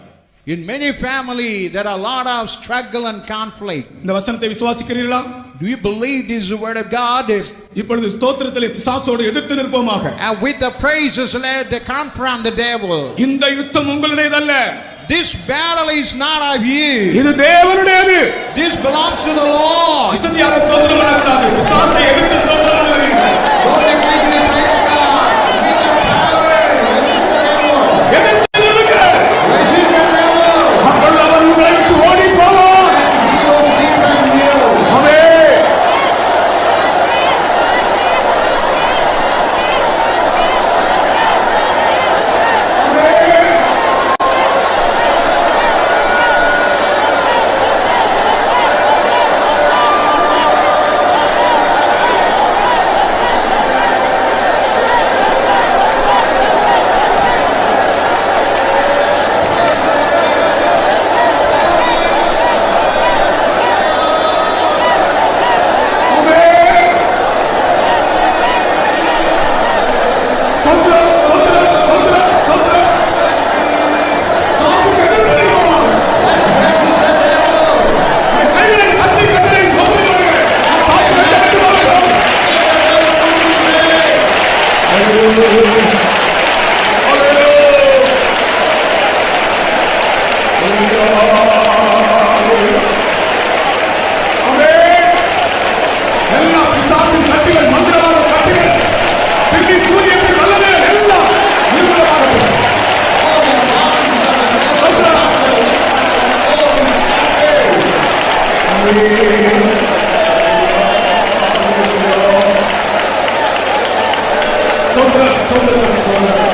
Speaker 2: In many families there are a lot of struggle and conflict.
Speaker 1: இந்த வசனத்தை விசுவாசிக்கிறீர்களா?
Speaker 2: Do you believe this is the word of God?
Speaker 1: இப்பொழுது ஸ்தோத்திரத்திலே பிசாசோடு எதிர்த்து நிற்போமாக.
Speaker 2: And with the praises let they confront the devil.
Speaker 1: இந்த யுத்தம் உங்களுடையதல்ல.
Speaker 2: This battle is not of you.
Speaker 1: இது தேவனுடையது.
Speaker 2: This belongs to the Lord.
Speaker 1: இசையாக ஸ்தோத்திரம் பண்ணக்கூடாது. பிசாசை எதிர்த்து ஸ்தோத்திரம் பண்ணுவீங்க.
Speaker 2: Don't neglect to praise God. With the power, resist the devil.
Speaker 1: எதிர்த்து நில்லுங்க.
Speaker 2: Resist the devil.
Speaker 1: அப்பொழுது அவர் உங்களை விட்டு ஓடி போவார்.
Speaker 2: He will flee from you.
Speaker 1: ஆமென். பிசாசின் கட்டுகள், மந்திரவாத கட்டுகள், பில்லி சூரியத்தின் வல்லமைகள் எல்லாம் நிர்மூலமாகட்டும். ஸ்தோத்திரம், ஸ்தோத்திரம், ஸ்தோத்திரம்.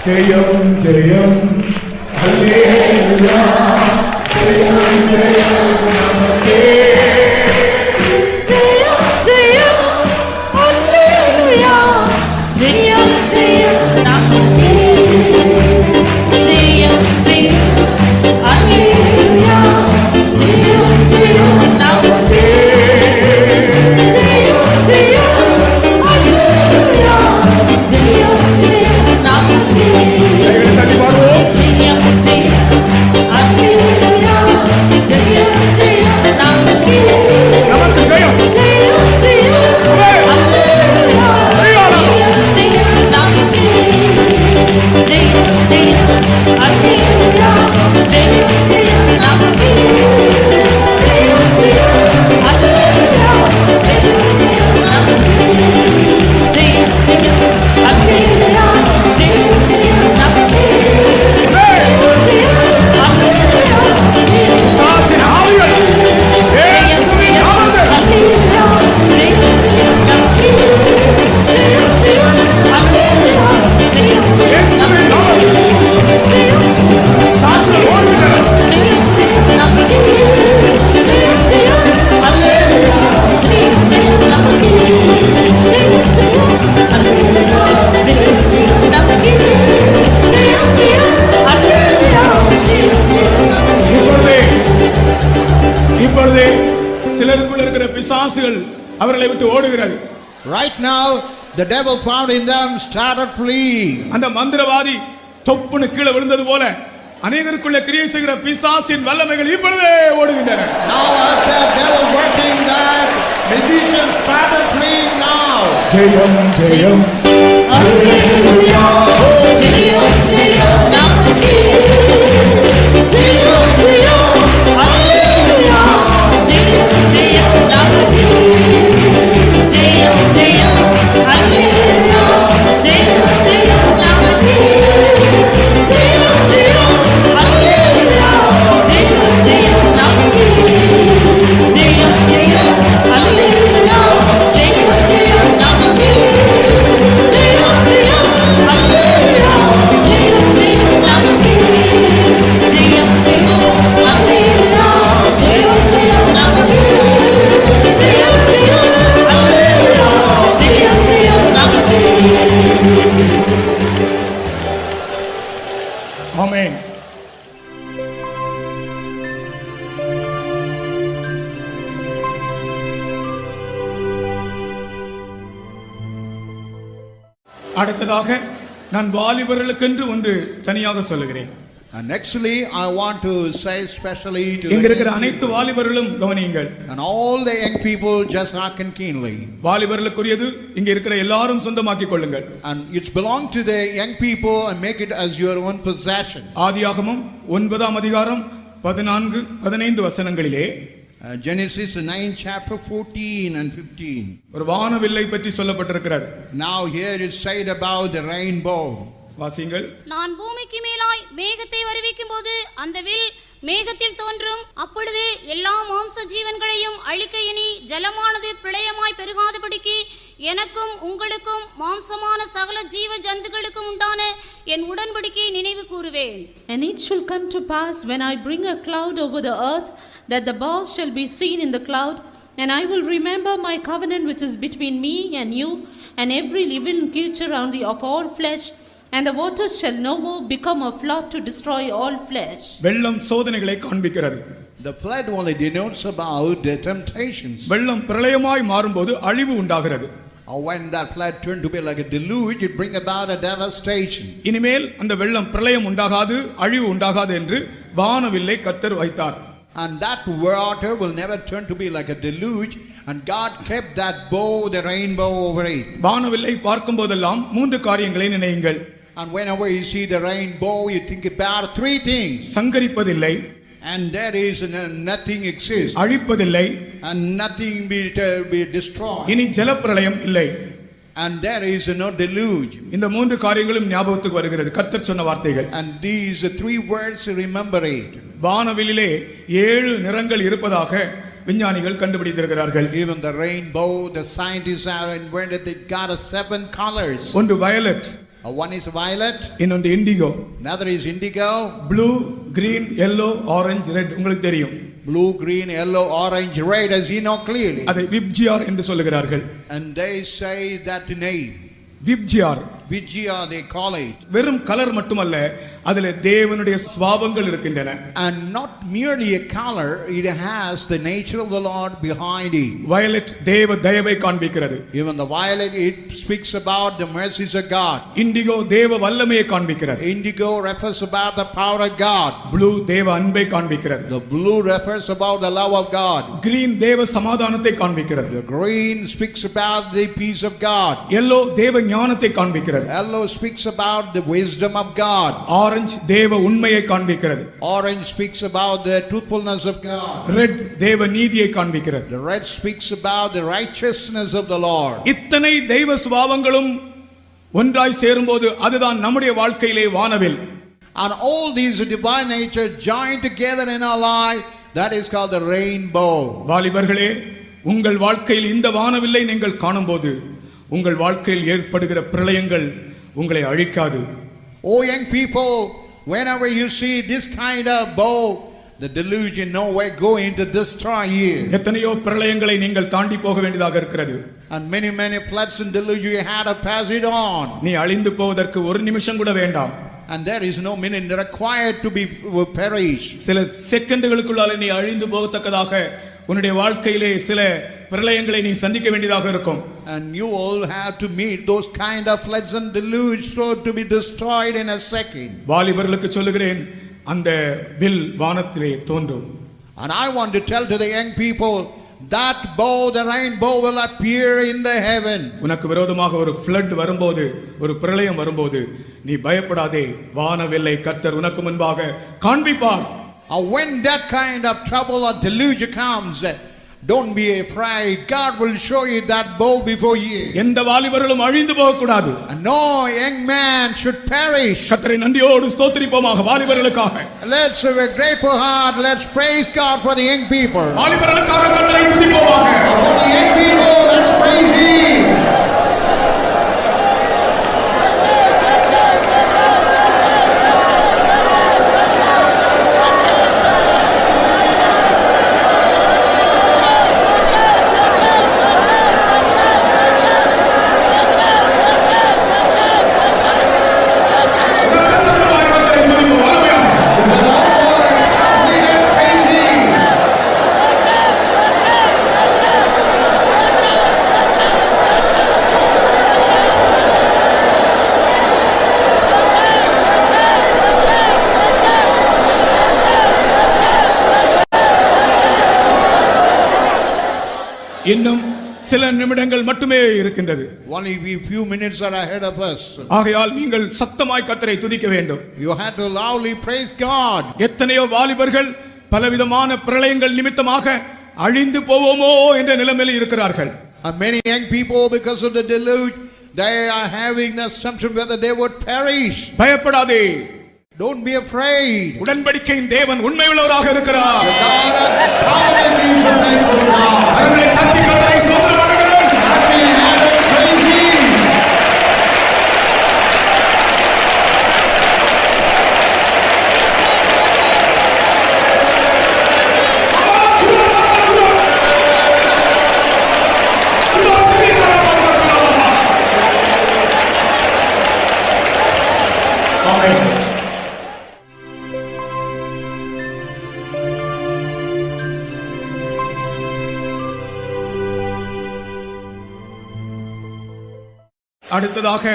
Speaker 1: ஜெயம் ஜெயம் ஹல்லேலூயா, ஜெயம் ஜெயம் நமக்கே.
Speaker 5: ஜெயம் ஜெயம் ஹல்லேலூயா, ஜெயம் ஜெயம் நமக்கே. ஜெயம் ஜெயம் ஹல்லேலூயா, ஜெயம் ஜெயம் நமக்கே. ஜெயம் ஜெயம் ஹல்லேலூயா, ஜெயம் ஜெயம் நமக்கே.
Speaker 1: கைகளை தட்டி பாடுவோம்.
Speaker 5: ஜெயம் ஜெயம் ஹல்லேலூயா, ஜெயம் ஜெயம் நமக்கே.
Speaker 1: நமக்கு ஜெயம்.
Speaker 5: ஜெயம் ஜெயம் ஹல்லேலூயா, ஜெயம் ஜெயம் நமக்கே. ஜெயம் ஜெயம் ஹல்லேலூயா, ஜெயம் ஜெயம் நமக்கே. ஜெயம் ஜெயம் ஹல்லேலூயா, ஜெயம் ஜெயம் நமக்கே. ஜெயம் ஜெயம் ஹல்லேலூயா, ஜெயம் ஜெயம் நமக்கே. ஜெயம் ஜெயம் ஹல்லேலூயா, ஜெயம்
Speaker 1: பிசாசின் ஆவிகள் இயேசுவின் நாமத்தில்
Speaker 5: ஹல்லேலூயா, ஜெயம் ஜெயம் நமக்கே. ஜெயம் ஜெயம் ஹல்லேலூயா, ஜெயம் ஜெயம்
Speaker 1: இயேசுவின் நாமத்தில்
Speaker 5: ஜெயம் ஜெயம்
Speaker 1: பிசாசுகள் ஓடுகின்றன.
Speaker 5: ஜெயம் ஜெயம் நமக்கே. ஜெயம் ஜெயம் ஹல்லேலூயா, ஜெயம் ஜெயம் நமக்கே. ஜெயம் ஜெயம் ஹல்லேலூயா, ஜெயம் ஜெயம் நமக்கே. ஜெயம் ஜெயம் ஹல்லேலூயா, ஜெயம் ஜெயம் நமக்கே.
Speaker 1: இப்பொழுதே சிலருக்குள்ள இருக்கிற பிசாசுகள் அவர்களை விட்டு ஓடுகிறது.
Speaker 2: Right now, the devil found in them started fleeing.
Speaker 1: அந்த மந்திரவாதி தொப்புன்னு கீழே விழுந்தது போல அநேகருக்குள்ள கிரியை செய்கிற பிசாசின் வல்லமைகள் இப்பொழுதே ஓடுகின்றன.
Speaker 2: Now after devil working that, magicians started fleeing now.
Speaker 1: ஜெயம் ஜெயம்
Speaker 5: ஹல்லேலூயா, ஜெயம் ஜெயம் நமக்கே. ஜெயம் ஜெயம் ஹல்லேலூயா, ஜெயம் ஜெயம் நமக்கே. ஜெயம் ஜெயம் ஹல்லேலூயா, ஜெயம் ஜெயம் நமக்கே. ஜெயம் ஜெயம் ஹல்லேலூயா, ஜெயம் ஜெயம் நமக்கே. ஜெயம் ஜெயம் ஹல்லேலூயா, ஜெயம் ஜெயம் நமக்கே. ஜெயம் ஜெயம் ஹல்லேலூயா, ஜெயம் ஜெயம் நமக்கே. ஜெயம் ஜெயம் ஹல்லேலூயா, ஜெயம் ஜெயம் நமக்கே. ஜெயம் ஜெயம் ஹல்லேலூயா, ஜெயம் ஜெயம் நமக்கே.
Speaker 1: ஆமென். அடுத்ததாக நான் வாலிபர்களுக்கென்று ஒன்று தனியாக சொல்லுகிறேன்.
Speaker 2: And nextly, I want to say specially to
Speaker 1: இங்க இருக்கிற
Speaker 2: the
Speaker 1: அனைத்து வாலிபர்களும் கவனியுங்கள்.
Speaker 2: and all the young people just hearken keenly.
Speaker 1: வாலிபர்களுக்குரியது இங்க இருக்கிற எல்லாரும் சொந்தமாக்கிக் கொள்ளுங்கள்.
Speaker 2: And it's belong to the young people and make it as your own possession.
Speaker 1: ஆதியாகமம் 9ஆம் அதிகாரம் 14, 15 வசனங்களிலே
Speaker 2: Genesis 9 chapter 14 and 15.
Speaker 1: ஒரு வானவில்லை பற்றி சொல்லப்பட்டிருக்கிறது.
Speaker 2: Now here is said about the rainbow.
Speaker 1: வாசிங்கள்.
Speaker 3: நான் பூமிக்கு மேலாய் மேகத்தை வருவிக்கும் போது அந்த வில் மேகத்தில் தோன்றும். அப்பொழுது எல்லா மாம்ச ஜீவன்களையும் அழிக்க இனி ஜலமானது பிரளயமாய் பெருகாதபடிக்கு எனக்கும் உங்களுக்கும் மாம்சமான சகல ஜீவ ஜந்துகளுக்கும் உண்டான என் உடன்படிக்கை நினைவு கூறுவேன்.
Speaker 4: And it shall come to pass when I bring a cloud over the earth, that the bow shall be seen in the cloud, and I will remember my covenant which is between me and you, and every living creature of all flesh, and the waters shall no more become a flood to destroy all flesh.
Speaker 1: வெள்ளம் சோதனைகளை காண்பிக்கிறது.
Speaker 2: The flood only denotes about the temptations.
Speaker 1: வெள்ளம் பிரளயமாய் மாறும்போது அழிவு உண்டாகிறது.
Speaker 2: Or when that flood turned to be like a deluge, it bring about a devastation.
Speaker 1: இனிமேல் அந்த வெள்ளம் பிரளயம் உண்டாகாது, அழிவு உண்டாகாது என்று வானவில்லை கர்த்தர் வைத்தார்.
Speaker 2: And that water will never turn to be like a deluge, and God kept that bow, the rainbow over it.
Speaker 1: வானவில்லை பார்க்கும் போதெல்லாம் 3 காரியங்களை நினையுங்கள்.
Speaker 2: And whenever you see the rainbow, you think about 3 things.
Speaker 1: சங்கரிப்பதில்லை,
Speaker 2: and there is nothing exists,
Speaker 1: அழிப்பதில்லை,
Speaker 2: and nothing be destroyed,
Speaker 1: இனி ஜலப்பிரளயம் இல்லை.
Speaker 2: and there is no deluge.
Speaker 1: இந்த மூன்று காரியங்களும் ஞாபகத்துக்கு வருகிறது கர்த்தர் சொன்ன வார்த்தைகள்.
Speaker 2: And these three words, remember it.
Speaker 1: வானவிலே 7 நிறங்கள் இருப்பதாக விஞ்ஞானிகள் கண்டுபிடித்திருக்கிறார்கள்.
Speaker 2: Even the rainbow, the scientists have invented it, got 7 colors.
Speaker 1: ஒன்று வயலட்,
Speaker 2: One is violet,
Speaker 1: இன்னொன்று indigo,
Speaker 2: another is indigo,
Speaker 1: blue, green, yellow, orange, red. உங்களுக்கு தெரியும்.
Speaker 2: blue, green, yellow, orange, red, as you know clearly.
Speaker 1: அதை VIBGYOR என்று சொல்லுகிறார்கள்.
Speaker 2: And they say that name,
Speaker 1: VIBGYOR
Speaker 2: Vijaya they call it.
Speaker 1: வெறும் colour மட்டுமல்ல, அதிலே தேவனுடைய சுபாவங்கள் இருக்கின்றன.
Speaker 2: And not merely a color, it has the nature of the Lord behind it.
Speaker 1: Violet தேவ தயவை காண்பிக்கிறது.
Speaker 2: Even the violet, it speaks about the mercies of God.
Speaker 1: Indigo தேவ வல்லமையை காண்பிக்கிறது.
Speaker 2: Indigo refers about the power of God.
Speaker 1: Blue தேவ அன்பை காண்பிக்கிறது.
Speaker 2: The blue refers about the love of God.
Speaker 1: Green தேவ சமாதானத்தை காண்பிக்கிறது.
Speaker 2: The green speaks about the peace of God.
Speaker 1: yellow தேவ ஞானத்தை காண்பிக்கிறது.
Speaker 2: Yellow speaks about the wisdom of God.
Speaker 1: Orange தேவ உண்மையை காண்பிக்கிறது.
Speaker 2: Orange speaks about the truthfulness of God.
Speaker 1: Red தேவ நீதியை காண்பிக்கிறது.
Speaker 2: The red speaks about the righteousness of the Lord.
Speaker 1: இத்தனை தெய்வ சுபாவங்களும் ஒன்றாய் சேரும்போது அதுதான் நம்முடைய வாழ்க்கையிலே வானவில்.
Speaker 2: And all these divine nature joined together in our life, that is called the rainbow.
Speaker 1: வாலிபர்களே, உங்கள் வாழ்க்கையில் இந்த வானவில்லை நீங்கள் காணும்போது உங்கள் வாழ்க்கையில் ஏற்படுகிற பிரளயங்கள் உங்களை அழிக்காது.
Speaker 2: Oh young people, whenever you see this kind of bow, the deluge in no way going to destroy you.
Speaker 1: எத்தனையோ பிரளயங்களை நீங்கள் தாண்டி போக வேண்டியதாக இருக்கிறது.
Speaker 2: And many floods and deluge you had to pass it on.
Speaker 1: நீ அழிந்து போவதற்கு ஒரு நிமிஷம் கூட வேண்டாம்.
Speaker 2: And there is no minute required to be perish.
Speaker 1: சில செகண்டுகளுக்குள்ளால நீ அழிந்து போகத்தக்கதாக உன்னுடைய வாழ்க்கையிலே சில பிரளயங்களை நீ சந்திக்க வேண்டியதாக இருக்கும்.
Speaker 2: And you all have to meet those kind of floods and deluge so to be destroyed in a second.
Speaker 1: வாலிபர்களுக்கு சொல்லுகிறேன், அந்த வில் வானத்திலே தோன்றும்.
Speaker 2: And I want to tell to the young people, that bow, the rainbow will appear in the heaven.
Speaker 1: உனக்கு விரோதமாக ஒரு flood வரும்போது, ஒரு பிரளயம் வரும்போது நீ பயப்படாதே, வானவில்லை கர்த்தர் உனக்கு முன்பாக காண்பிப்பார்.
Speaker 2: When that kind of trouble or deluge comes, don't be afraid. God will show you that bow before you.
Speaker 1: எந்த வாலிபர்களும் அழிந்து போக கூடாது.
Speaker 2: And no young man should perish.
Speaker 1: கர்த்தரை நன்றியோடு ஸ்தோத்திரிப்போமாக வாலிபர்களுக்காக.
Speaker 2: Let's have a grateful heart. Let's praise God for the young people.
Speaker 1: வாலிபர்களுக்காக கர்த்தரை துதிப்போமாக.
Speaker 2: For the young people, let's praise Him.
Speaker 1: இன்னும் சில நிமிடங்கள் மட்டுமே இருக்கின்றது.
Speaker 2: Only few minutes are ahead of us.
Speaker 1: ஆகையால் நீங்கள் சத்தமாய் கர்த்தரை துதிக்க வேண்டும்.
Speaker 2: You have to loudly praise God.
Speaker 1: எத்தனையோ வாலிபர்கள் பலவிதமான பிரளயங்கள் நிமித்தமாக அழிந்து போவோமோ என்ற நிலைமையில் இருக்கிறார்கள்.
Speaker 2: And many young people, because of the deluge, they are having the assumption whether they would perish.
Speaker 1: பயப்படாதே.
Speaker 2: Don't be afraid.
Speaker 1: உடன்படிக்கையின் தேவன் உண்மையுள்ளவராக இருக்கிறார்.
Speaker 2: The God of covenant is a faithful God.
Speaker 1: கரங்களை தட்டி கர்த்தரை ஸ்தோத்திரம் பண்ணுங்கள்.
Speaker 2: Happy and let's praise Him.
Speaker 1: ஆமென். அடுத்ததாக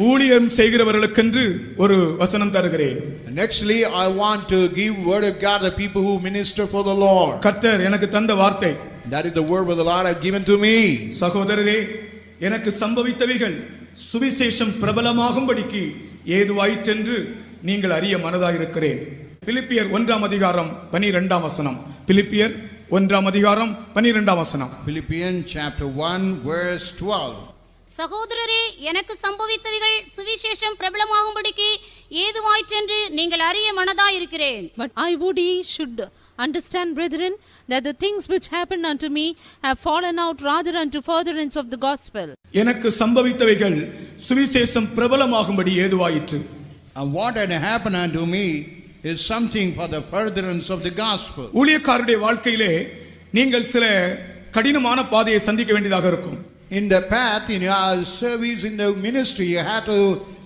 Speaker 1: ஊழியம் செய்கிறவர்களுக்கென்று ஒரு வசனம் தருகிறேன்.
Speaker 2: Nextly, I want to give word of God to people who minister for the Lord.
Speaker 1: கர்த்தர் எனக்கு தந்த வார்த்தை.
Speaker 2: That is the word of the Lord has given to me.
Speaker 1: சகோதரரே, எனக்கு சம்பவித்தவைகள் சுவிசேஷம் பிரபலமாகும்படிக்கு ஏதுவாயிற்றென்று நீங்கள் அறிய மனதாயிருக்கிறேன். பிலிப்பியர் 1:12 பிலிப்பியர் 1:12
Speaker 2: Philippians chapter 1 verse 12.
Speaker 3: சகோதரரே, எனக்கு சம்பவித்தவைகள் சுவிசேஷம் பிரபலமாகும்படிக்கு ஏதுவாயிற்றென்று நீங்கள் அறிய மனதாயிருக்கிறேன்.
Speaker 4: But I would ye should understand, brethren, that the things which happened unto me have fallen out rather unto furtherance of the gospel.
Speaker 1: எனக்கு சம்பவித்தவைகள் சுவிசேஷம் பிரபலமாகும்படி ஏதுவாயிற்று.
Speaker 2: And what had happened unto me is something for the furtherance of the gospel.
Speaker 1: ஊழியக்காரருடைய வாழ்க்கையிலே நீங்கள் சில கடினமான பாதையை சந்திக்க வேண்டியதாக இருக்கும்.
Speaker 2: In the path, in your service in the ministry, you had to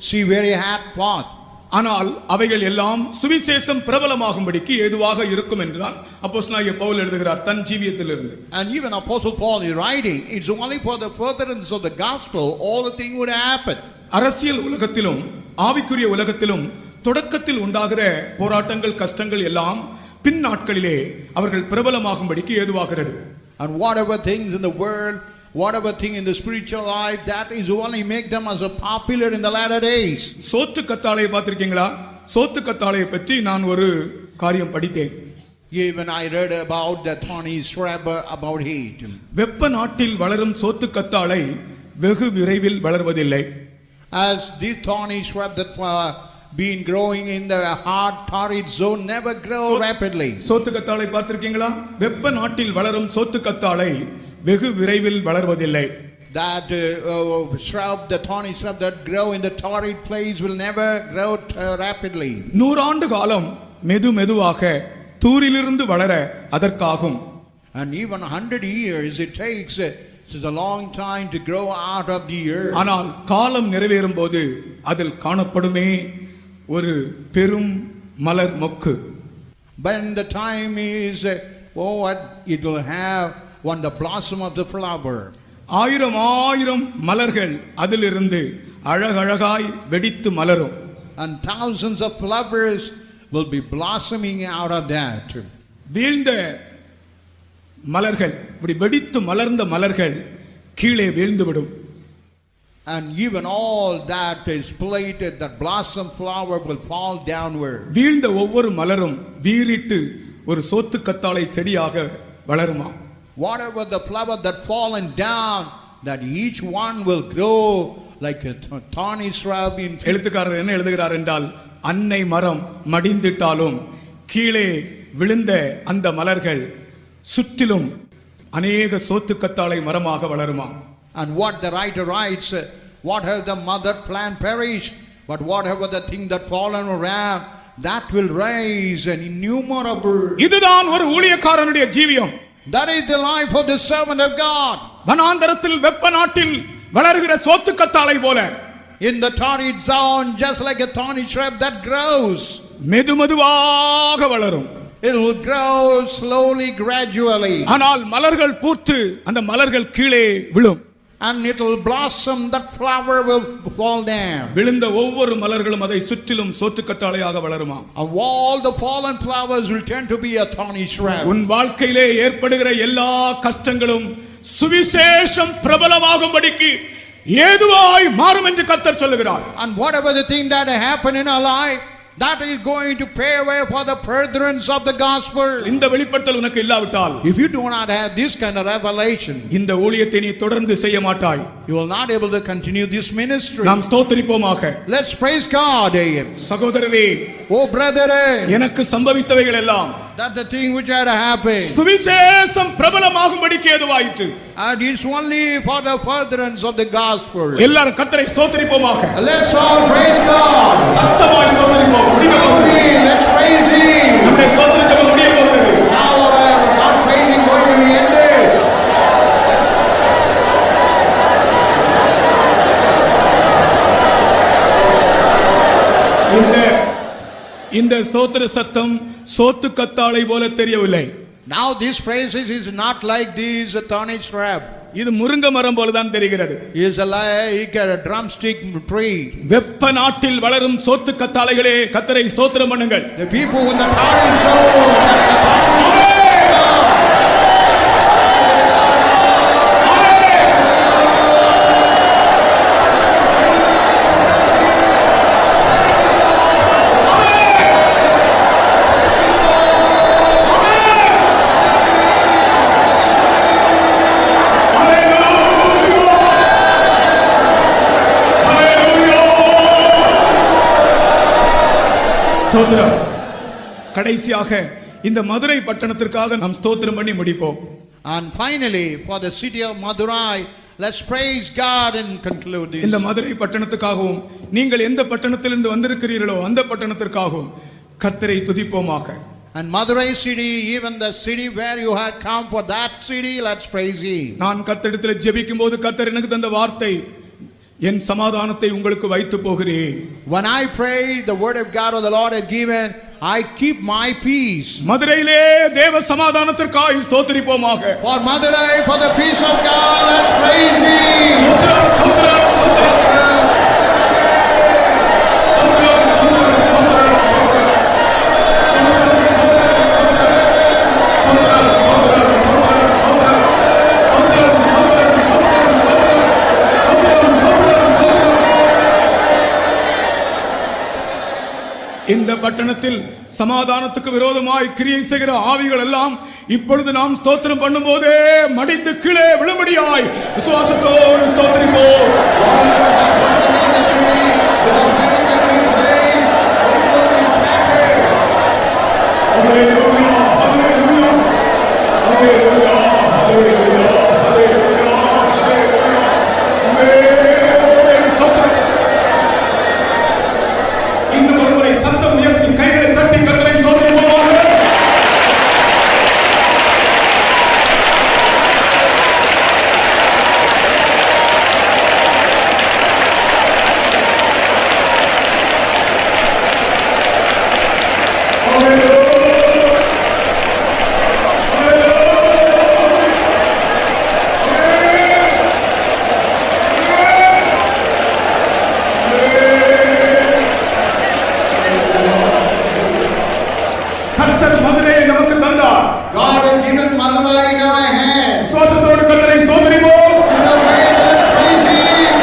Speaker 2: see very hard path.
Speaker 1: ஆனால் அவைகள் எல்லாம் சுவிசேஷம் பிரபலமாகும்படிக்கு ஏதுவாக இருக்கும் என்றுதான் அப்போஸ்தலனாகிய பவுல் எழுதுகிறார் தன் ஜீவியத்திலிருந்து.
Speaker 2: And even Apostle Paul is writing, it's only for the furtherance of the gospel all the thing would happen.
Speaker 1: அரசியல் உலகத்திலும் ஆவிக்குரிய உலகத்திலும் தொடக்கத்தில் உண்டாகிற போராட்டங்கள் கஷ்டங்கள் எல்லாம் பின் நாட்களிலே அவர்கள் பிரபலமாகும்படிக்கு ஏதுவாகிறது.
Speaker 2: And whatever things in the world, whatever thing in the spiritual life, that is only make them as a popular in the latter days.
Speaker 1: சோத்து கத்தாழையை பார்த்திருக்கீங்களா? சோத்து கத்தாழையை பற்றி நான் ஒரு காரியம் படித்தேன்.
Speaker 2: Even I read about the thorny shrub about it.
Speaker 1: வெப்ப நாட்டில் வளரும் சோத்து கத்தாழை வெகு விரைவில் வளர்வதில்லை.
Speaker 2: As the thorny shrub that been growing in the hard torrid zone never grow rapidly.
Speaker 1: சோத்து கத்தாழை பார்த்திருக்கீங்களா? வெப்ப நாட்டில் வளரும் சோத்து கத்தாழை வெகு விரைவில் வளர்வதில்லை.
Speaker 2: That shrub, the thorny shrub that grow in the torrid place will never grow rapidly.
Speaker 1: 100 ஆண்டு காலம் மெதுவாக தூரிலிருந்து வளர அதற்காகும்.
Speaker 2: And even 100 years it takes. It's a long time to grow out of the earth.
Speaker 1: ஆனால் காலம் நிறைவேறும் போது அதில் காணப்படுமே ஒரு பெரும் மலர் மொக்கு.
Speaker 2: When the time is, what it will have when the blossom of the flower.
Speaker 1: ஆயிரம் மலர்கள் அதிலிருந்து அழகழகாய் வெடித்து மலரும்.
Speaker 2: And thousands of flowers will be blossoming out of that.
Speaker 1: வீழ்ந்த மலர்கள், இப்படி வெடித்து மலர்ந்த மலர்கள் கீழே வீழ்ந்துவிடும்.
Speaker 2: And even all that is plated, that blossom flower will fall downward.
Speaker 1: வீழ்ந்த ஒவ்வொரு மலரும் வீறிட்டு ஒரு சோத்து கத்தாழை செடியாக வளருமா?
Speaker 2: Whatever the flower that fallen down, that each one will grow like a thorny shrub in.
Speaker 1: எழுத்துக்காரர் என்ன எழுதுகிறார் என்றால், அன்னை மரம் மடிந்திட்டாலும் கீழே விழுந்த அந்த மலர்கள் சுற்றிலும் அநேக சோத்து கத்தாழை மரமாக வளருமா?
Speaker 2: And what the writer writes, whatever the mother plant perish, but whatever the thing that fallen around, that will rise an innumerable.
Speaker 1: இதுதான் ஒரு ஊழியக்காரனுடைய ஜீவியம்.
Speaker 2: That is the life of the servant of God.
Speaker 1: வனாந்தரத்தில் வெப்ப நாட்டில் வளர்கிற சோத்து கத்தாழை போல,
Speaker 2: In the torrid zone, just like a thorny shrub that grows.
Speaker 1: மெதுவாக வளரும்.
Speaker 2: It will grow slowly, gradually.
Speaker 1: ஆனால் மலர்கள் பூத்து அந்த மலர்கள் கீழே விழும்.
Speaker 2: And it will blossom, that flower will fall down.
Speaker 1: விழுந்த ஒவ்வொரு மலர்களும் அதை சுற்றிலும் சோத்து கத்தாழையாக வளருமா?
Speaker 2: And all the fallen flowers will turn to be a thorny shrub.
Speaker 1: உன் வாழ்க்கையிலே ஏற்படுகிற எல்லா கஷ்டங்களும் சுவிசேஷம் பிரபலமாகும்படிக்கு ஏதுவாய் மாறும் என்று கர்த்தர் சொல்லுகிறார்.
Speaker 2: And whatever the thing that happen in our life, that is going to pave way for the furtherance of the gospel.
Speaker 1: இந்த வெளிப்படுத்தல் உனக்கு இல்லாவிட்டால்,
Speaker 2: If you do not have this kind of revelation,
Speaker 1: இந்த ஊழியத்தை நீ தொடர்ந்து செய்ய மாட்டாய்.
Speaker 2: you will not able to continue this ministry.
Speaker 1: நாம் ஸ்தோத்திரிப்போமாக.
Speaker 2: Let's praise God.
Speaker 1: சகோதரரே,
Speaker 2: Oh brother,
Speaker 1: எனக்கு சம்பவித்தவைகள் எல்லாம்
Speaker 2: that the thing which had happened,
Speaker 1: சுவிசேஷம் பிரபலமாகும்படிக்கு ஏதுவாயிற்று.
Speaker 2: and it's only for the furtherance of the gospel.
Speaker 1: எல்லாரும் கர்த்தரை ஸ்தோத்திரிப்போமாக.
Speaker 2: Let's all praise God.
Speaker 1: சத்தமாய் ஸ்தோத்திரிப்போம். முடிக்க போகிறது.
Speaker 2: Let's praise Him.
Speaker 1: நம்முடைய ஸ்தோத்திர ஜெபம் முடிய போகிறது.
Speaker 2: Now God praising going to be ended.
Speaker 1: இந்த ஸ்தோத்திர சத்தம் சோத்து கத்தாழை போல தெரியவில்லை.
Speaker 2: Now this phrase is not like this thorny shrub.
Speaker 1: இது முருங்க மரம் போல தான் தெரிகிறது.
Speaker 2: Is like a drumstick tree.
Speaker 1: வெப்ப நாட்டில் வளரும் சோத்து கத்தாழைகளே, கர்த்தரை ஸ்தோத்திரம் பண்ணுங்கள்.
Speaker 2: The people in the torrid zone, that the torrid
Speaker 1: ஸ்தோத்திரம். கடைசியாக இந்த மதுரை பட்டணத்திற்காக நாம் ஸ்தோத்திரம் பண்ணி முடிப்போம்.
Speaker 2: And finally, for the city of Madurai, let's praise God and conclude this.
Speaker 1: இந்த மதுரை பட்டணத்துக்காகவும் நீங்கள் எந்த பட்டணத்திலிருந்து வந்திருக்கிறீர்களோ அந்த பட்டணத்திற்காகவும் கர்த்தரை துதிப்போமாக.
Speaker 2: And Madurai city, even the city where you had come, for that city, let's praise Him.
Speaker 1: நான் கர்த்தரிடத்தில் ஜெபிக்கும் போது கர்த்தர் எனக்கு தந்த வார்த்தை, என் சமாதானத்தை உங்களுக்கு வைத்து போகிறேன்.
Speaker 2: When I prayed, the word of God or the Lord had given, I keep my peace.
Speaker 1: மதுரையிலே தேவ சமாதானத்திற்காக ஸ்தோத்திரிப்போமாக.
Speaker 2: For Madurai, for the peace of God, let's praise Him.
Speaker 1: ஸ்தோத்திரம், ஸ்தோத்திரம், ஸ்தோத்திரம். ஸ்தோத்திரம், ஸ்தோத்திரம், ஸ்தோத்திரம், ஸ்தோத்திரம். இந்த பட்டணத்தில் சமாதானத்துக்கு விரோதமாய் கிரியை செய்கிற ஆவிகள் எல்லாம் இப்பொழுது நாம் ஸ்தோத்திரம் பண்ணும்போதே மடிந்து கீழே விழும்படியாய் விசுவாசத்தோடு ஸ்தோத்திரிப்போம். இன்னும் ஒரு முறை சத்தம் உயர்த்தி கைகளை தட்டி கர்த்தரை ஸ்தோத்திரிப்போமாக. கர்த்தர் மதுரையை நமக்கு தந்தார்.
Speaker 2: God had given Madurai in our hands.
Speaker 1: விசுவாசத்தோடு கர்த்தரை ஸ்தோத்திரிப்போம்.
Speaker 2: In our faith, let's praise Him.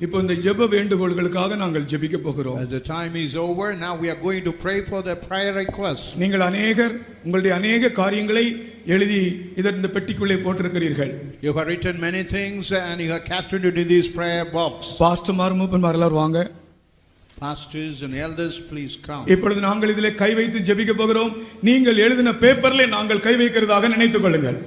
Speaker 1: இப்போ இந்த ஜெப வேண்டுகோள்களுக்காக நாங்கள் ஜெபிக்க போகிறோம்.
Speaker 2: As the time is over, now we are going to pray for the prayer requests.
Speaker 1: நீங்கள் உங்களுடைய அநேக காரியங்களை எழுதி இந்த பெட்டிக்குள்ளே போட்டிருக்கிறீர்கள்.
Speaker 2: You have written many things and you have cast it into this prayer box.
Speaker 1: பாஸ்டர்மார் மூப்பன்மார் எல்லாரும் வாங்க.
Speaker 2: Pastors and elders, please come.
Speaker 1: இப்பொழுது நாங்கள் இதிலே கை வைத்து ஜெபிக்க போகிறோம். நீங்கள் எழுதின பேப்பர்ல நாங்கள் கை வைக்கிறதாக நினைத்துக் கொள்ளுங்கள்.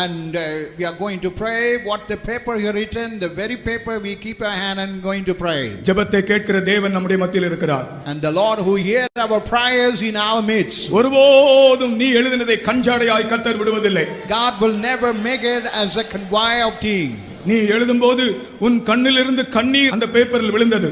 Speaker 2: And we are going to pray what the paper you have written, the very paper we keep our hand and going to pray.
Speaker 1: ஜெபத்தை கேட்கிற தேவன் நம்முடைய மத்தியில் இருக்கிறார்.
Speaker 2: And the Lord who hears our prayers in our midst.
Speaker 1: ஒருபோதும் நீ எழுதினதை கஞ்சாடையாய் கர்த்தர் விடுவதில்லை.
Speaker 2: God will never make it as a convoy of thing.
Speaker 1: நீ எழுதும்போது உன் கண்ணிலிருந்து கண்ணீர் அந்த பேப்பரில் விழுந்தது.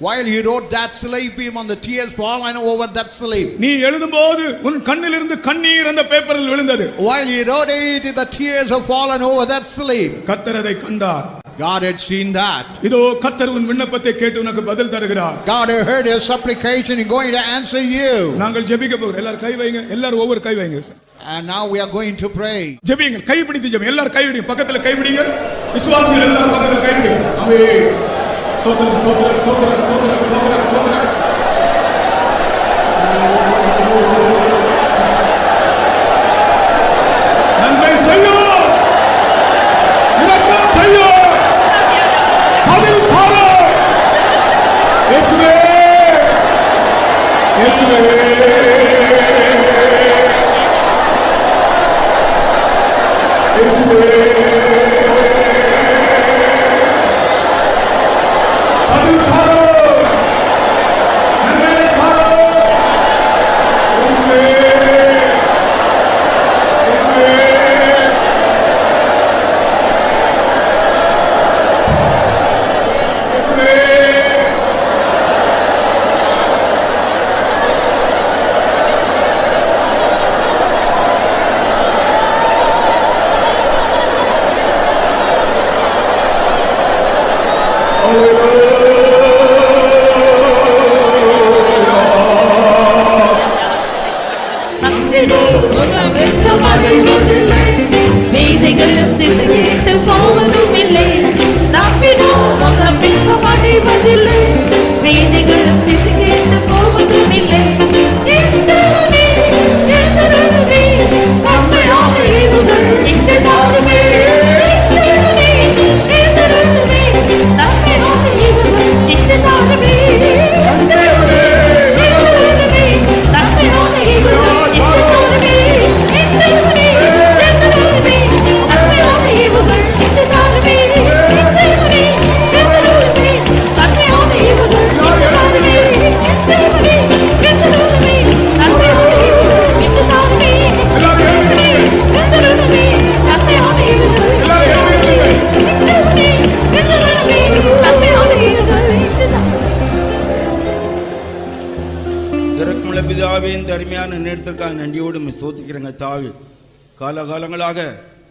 Speaker 2: While he wrote that slave beam on the tears fallen over that slave.
Speaker 1: நீ எழுதும்போது உன் கண்ணிலிருந்து கண்ணீர் அந்த பேப்பரில் விழுந்தது.
Speaker 2: While he wrote it, the tears have fallen over that slave.
Speaker 1: கர்த்தர் அதை கண்டார்.
Speaker 2: God had seen that.
Speaker 1: இதோ கர்த்தர் உன் விண்ணப்பத்தை கேட்டு உனக்கு பதில் தருகிறார்.
Speaker 2: God had heard your supplication and going to answer you.
Speaker 1: நாங்கள் ஜெபிக்க போகிறோம். எல்லாரும் கை வைங்க. எல்லாரும் ஒவ்வொரு கை வைங்க.
Speaker 2: And now we are going to pray.
Speaker 1: ஜெபிங்க. கை பிடித்து ஜெபி. எல்லாரும் கை பிடிங்க. பக்கத்துல கை பிடிங்க. விசுவாசிகள் எல்லாரும் பக்கத்துல கை பிடிங்க. ஆமென். ஸ்தோத்திரம், ஸ்தோத்திரம், ஸ்தோத்திரம், ஸ்தோத்திரம், ஸ்தோத்திரம், ஸ்தோத்திரம். நன்மை செய்யும், இரக்கம் செய்யும், பதில் தாரும். இயேசுவே, இயேசுவே, இயேசுவே. Hallelujah.
Speaker 6: இறக்கமுள்ள பிதாவே, இந்த அருமையான நேரத்திற்காக நன்றியோடு சோதிக்கிறேங்க தாவி. காலகாலங்களாக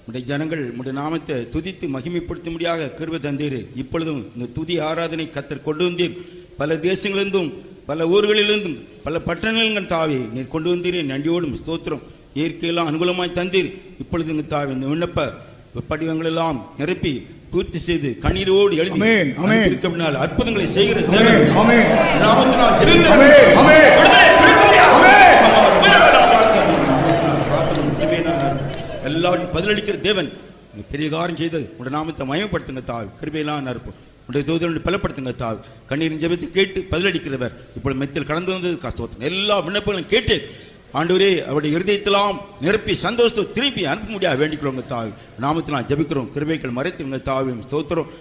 Speaker 6: உடைய ஜனங்கள் உடைய நாமத்தை துதித்து மகிமைப்படுத்தும்படியாக கிருபை தந்தீர். இப்பொழுதும் இந்த துதி ஆராதனை கத்தர் கொண்டு வந்தீர். பல தேசங்களிலிருந்தும் பல ஊர்களிலிருந்தும் பல பட்டணங்கள் தாவி நீர் கொண்டு வந்தீரே. நன்றியோடும் ஸ்தோத்திரம். இயற்கையெல்லாம் அனுகூலமாய் தந்தீர். இப்பொழுது இங்கு தாவி இந்த விண்ணப்ப படிவங்கள் எல்லாம் நிரப்பி பூர்த்தி செய்து கண்ணீரோடு எழுதி இருக்கினால் அற்புதங்களை செய்கிற தேவன் நாமத்தினால் எல்லாரும் பதிலளிக்கிற தேவன் பெரிய காரியம் செய்து உடைய நாமத்தை மயப்படுத்துங்க தாவி. கிருபையெல்லாம் அறுப்போம். உடைய தூதரை பலப்படுத்துங்க தாவி. கண்ணீரின் ஜெபத்தை கேட்டு பதிலளிக்கிறவர் இப்பொழுது மெத்தில் கடந்து வந்தது கஷ்டம். எல்லா விண்ணப்பங்களும் கேட்டு ஆண்டவரே அவருடைய இருதயத்தெல்லாம் நிரப்பி சந்தோஷத்தை திருப்பி அனுப்ப முடியாது வேண்டிக்கிறோங்க தாவி. நாமத்தினால் ஜெபிக்கிறோம். கிருபைகள் மறைத்துங்க தாவி. ஸ்தோத்திரம்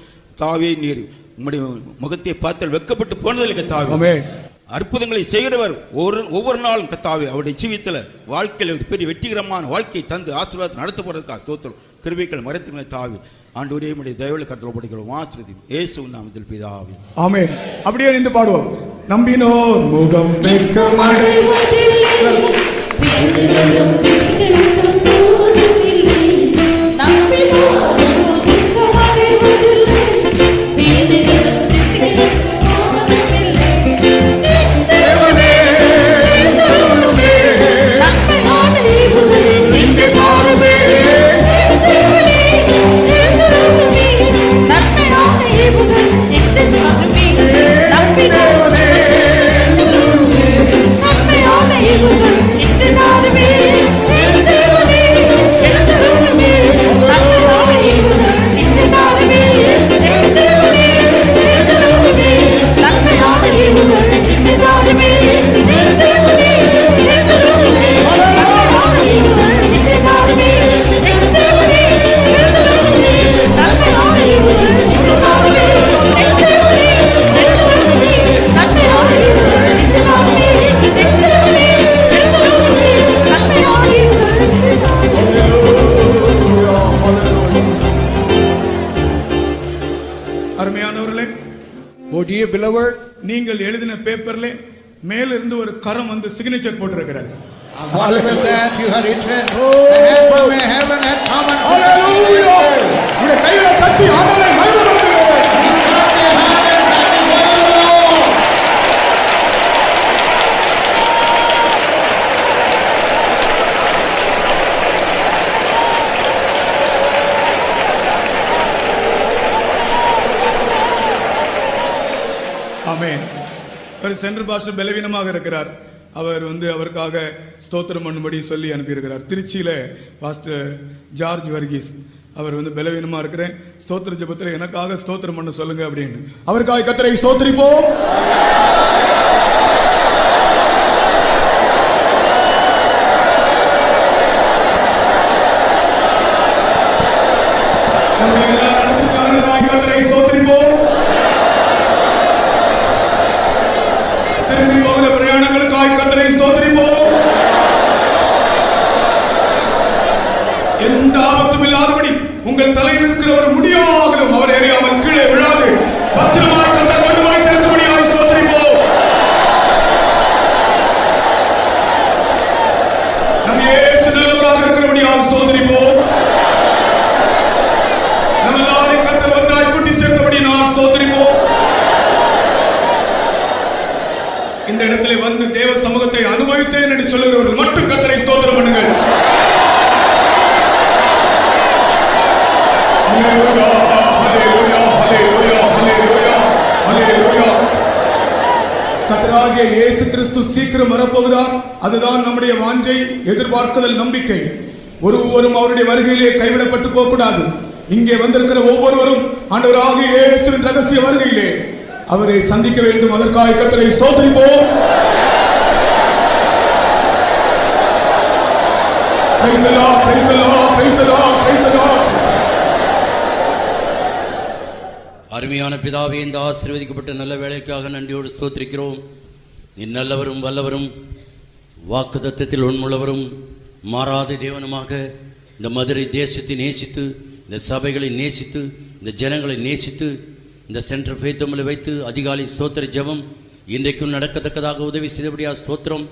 Speaker 6: தாவே. நீர் உங்களுடைய முகத்தை பார்த்தால் வெட்கப்பட்டு போனதில்லை கத்தாவே. அற்புதங்களை செய்கிறவர் ஒவ்வொரு நாளும் கத்தாவே அவருடைய ஜீவியத்தில் வாழ்க்கையில் ஒரு பெரிய வெற்றிகரமான வாழ்க்கையை தந்து ஆசீர்வாதத்தை நடத்த போறதுக்காக ஸ்தோத்திரம். கிருபைகள் மறைத்துங்க தாவி. ஆண்டவரே உடைய தயவுல கருத்தில் படிக்கிறோம். ஆசீர்வதி இயேசு நாமத்தில் பிதாவே.
Speaker 1: ஆமென். அப்படியே நின்று பாடுவோம். நம்பினோர் முகம் வெட்கமடைவதில்லை. நீங்கள் எழுதின பேப்பர்ல மேல இருந்து ஒரு கரம் வந்து சிக்னேச்சர் போட்டிருக்கிறார்.
Speaker 2: Whatever that you have written, the help from heaven had come and hallelujah.
Speaker 1: உங்களுடைய கைகளை தட்டி ஆண்டவரை மகிமைப்படுத்துங்கள். ஆமென். சென்ட்ரல் பாஸ்டர் பலவீனமாக இருக்கிறார். அவர் அவருக்காக ஸ்தோத்திரம் பண்ணும்படி சொல்லி அனுப்பியிருக்கிறார். திருச்சியில பாஸ்டர் ஜார்ஜ் வர்கீஸ் அவர் பலவீனமா இருக்கிறேன், ஸ்தோத்திர ஜெபத்தில் எனக்காக ஸ்தோத்திரம் பண்ண சொல்லுங்க அப்படின்னு. அவருக்காக கர்த்தரை ஸ்தோத்திரிப்போம். நம்முடைய எல்லா நடத்திற்காக கர்த்தரை ஸ்தோத்திரிப்போம். திரும்பி போகிற பிரயாணங்களுக்காக கர்த்தரை ஸ்தோத்திரிப்போம். எந்த ஆபத்தும் இல்லாதபடி உங்கள் தலையில் இருக்கிற ஒரு முடியாகலும் அவர் எறியாமல் கீழே விழாது பத்திரமாய் கர்த்தர் கொண்டு போய் சேர்க்கும்படியாய் ஸ்தோத்திரிப்போம். நம் இயேசு நல்லவராக இருக்கிறபடியால் ஸ்தோத்திரிப்போம். நம்ம எல்லாரையும் கர்த்தர் ஒன்றாய் கூட்டி சேர்த்தபடி நான் ஸ்தோத்திரிப்போம். இந்த இடத்துல தேவ சமூகத்தை அனுபவித்தேன் என்று சொல்லுகிறவர்கள் மட்டும் கர்த்தரை ஸ்தோத்திரம் பண்ணுங்கள். ஹல்லேலூயா, ஹல்லேலூயா, ஹல்லேலூயா, ஹல்லேலூயா, ஹல்லேலூயா. கர்த்தராகிய இயேசு கிறிஸ்து சீக்கிரம் வரப்போகிறார். அதுதான் நம்முடைய வாஞ்சை, எதிர்பார்க்குதல், நம்பிக்கை. ஒருவரும் அவருடைய வருகையிலே கைவிடப்பட்டு போகக்கூடாது. இங்கே வந்திருக்கிற ஒவ்வொருவரும் ஆண்டவராகிய இயேசுவின் ரகசிய வருகையிலே அவரை சந்திக்க வேண்டும். அதற்காக கர்த்தரை ஸ்தோத்திரிப்போம். Praise the Lord, praise the Lord, praise the Lord, praise the Lord.
Speaker 7: அருமையான பிதாவே, இந்த ஆசீர்வதிக்கப்பட்ட நல்ல வேலைக்காக நன்றியோடு ஸ்தோத்திரிக்கிறோம். நீ நல்லவரும் வல்லவரும் வாக்குத்தத்தத்தில் உண்மையுள்ளவரும் மாறாத தேவனுமாக இந்த மதுரை தேசத்தை நேசித்து, இந்த சபைகளை நேசித்து, இந்த ஜனங்களை நேசித்து, இந்த சென்டர் ஃபேத்தமில் வைத்து அதிகாலை ஸ்தோத்திர ஜெபம் இன்றைக்கும் நடக்கத்தக்கதாக உதவி செய்தபடியா ஸ்தோத்திரம்.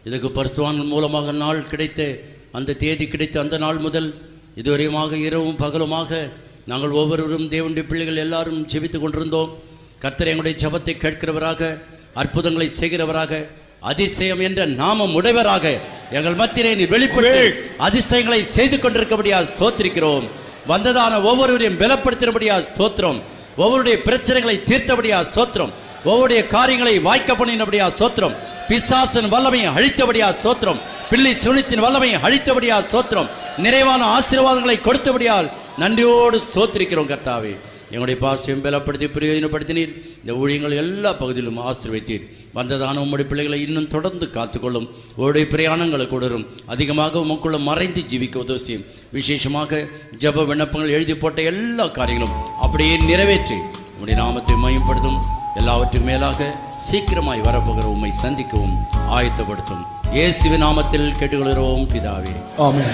Speaker 7: இதுக்கு பரிசுத்தவான்கள் மூலமாக நாள் கிடைத்த அந்த தேதி கிடைத்த அந்த நாள் முதல் இதுவரையுமாக இரவும் பகலுமாக நாங்கள் ஒவ்வொருவரும் தேவனுடைய பிள்ளைகள் எல்லாரும் ஜெபித்து கொண்டிருந்தோம். கர்த்தர் எங்களுடைய ஜெபத்தை கேட்கிறவராக, அற்புதங்களை செய்கிறவராக, அதிசயம் என்ற நாமம் உடையவராக எங்கள் மத்தியிலே நீ வெளிப்பட்டு அதிசயங்களை செய்து கொண்டிருக்கபடியா ஸ்தோத்திரிக்கிறோம். வந்ததான ஒவ்வொருவரையும் பலப்படுத்தினபடியா ஸ்தோத்திரம். ஒவ்வொருடைய பிரச்சனைகளை தீர்த்தபடியா ஸ்தோத்திரம். ஒவ்வொருடைய காரியங்களை வாய்க்க பண்ணினபடியா ஸ்தோத்திரம். பிசாசின் வல்லமையை அழித்தபடியா ஸ்தோத்திரம். பிள்ளை சுனித்தின் வல்லமையை அழித்தபடியா ஸ்தோத்திரம். நிறைவான ஆசீர்வாதங்களை கொடுத்தபடியால் நன்றியோடு ஸ்தோத்திரிக்கிறோம் கர்த்தாவே. எங்களுடைய பாஸ்டையும் பலப்படுத்தி பிரயோஜனப்படுத்தினீர். இந்த ஊழியங்கள் எல்லா பகுதியிலும் ஆசீர்வதித்தீர். வந்ததான உம்முடைய பிள்ளைகளை இன்னும் தொடர்ந்து காத்துக்கொள்ளும். உங்களுடைய பிரயாணங்களை கொடுரும். அதிகமாக உமக்குள்ள மறைந்து ஜீவிக்க உதவி செய்யும். விசேஷமாக ஜெப விண்ணப்பங்கள் எழுதி போட்ட எல்லா காரியங்களும் அப்படியே நிறைவேற்றி உம்முடைய நாமத்தை மையப்படுத்தும். எல்லாவற்றுக்கும் மேலாக சீக்கிரமாய் வரப்போகிற உம்மை சந்திக்கவும் ஆயத்தப்படுத்தும். இயேசுவின் நாமத்தில் கேட்டுக்கொள்கிறோம் பிதாவே.
Speaker 1: ஆமென்.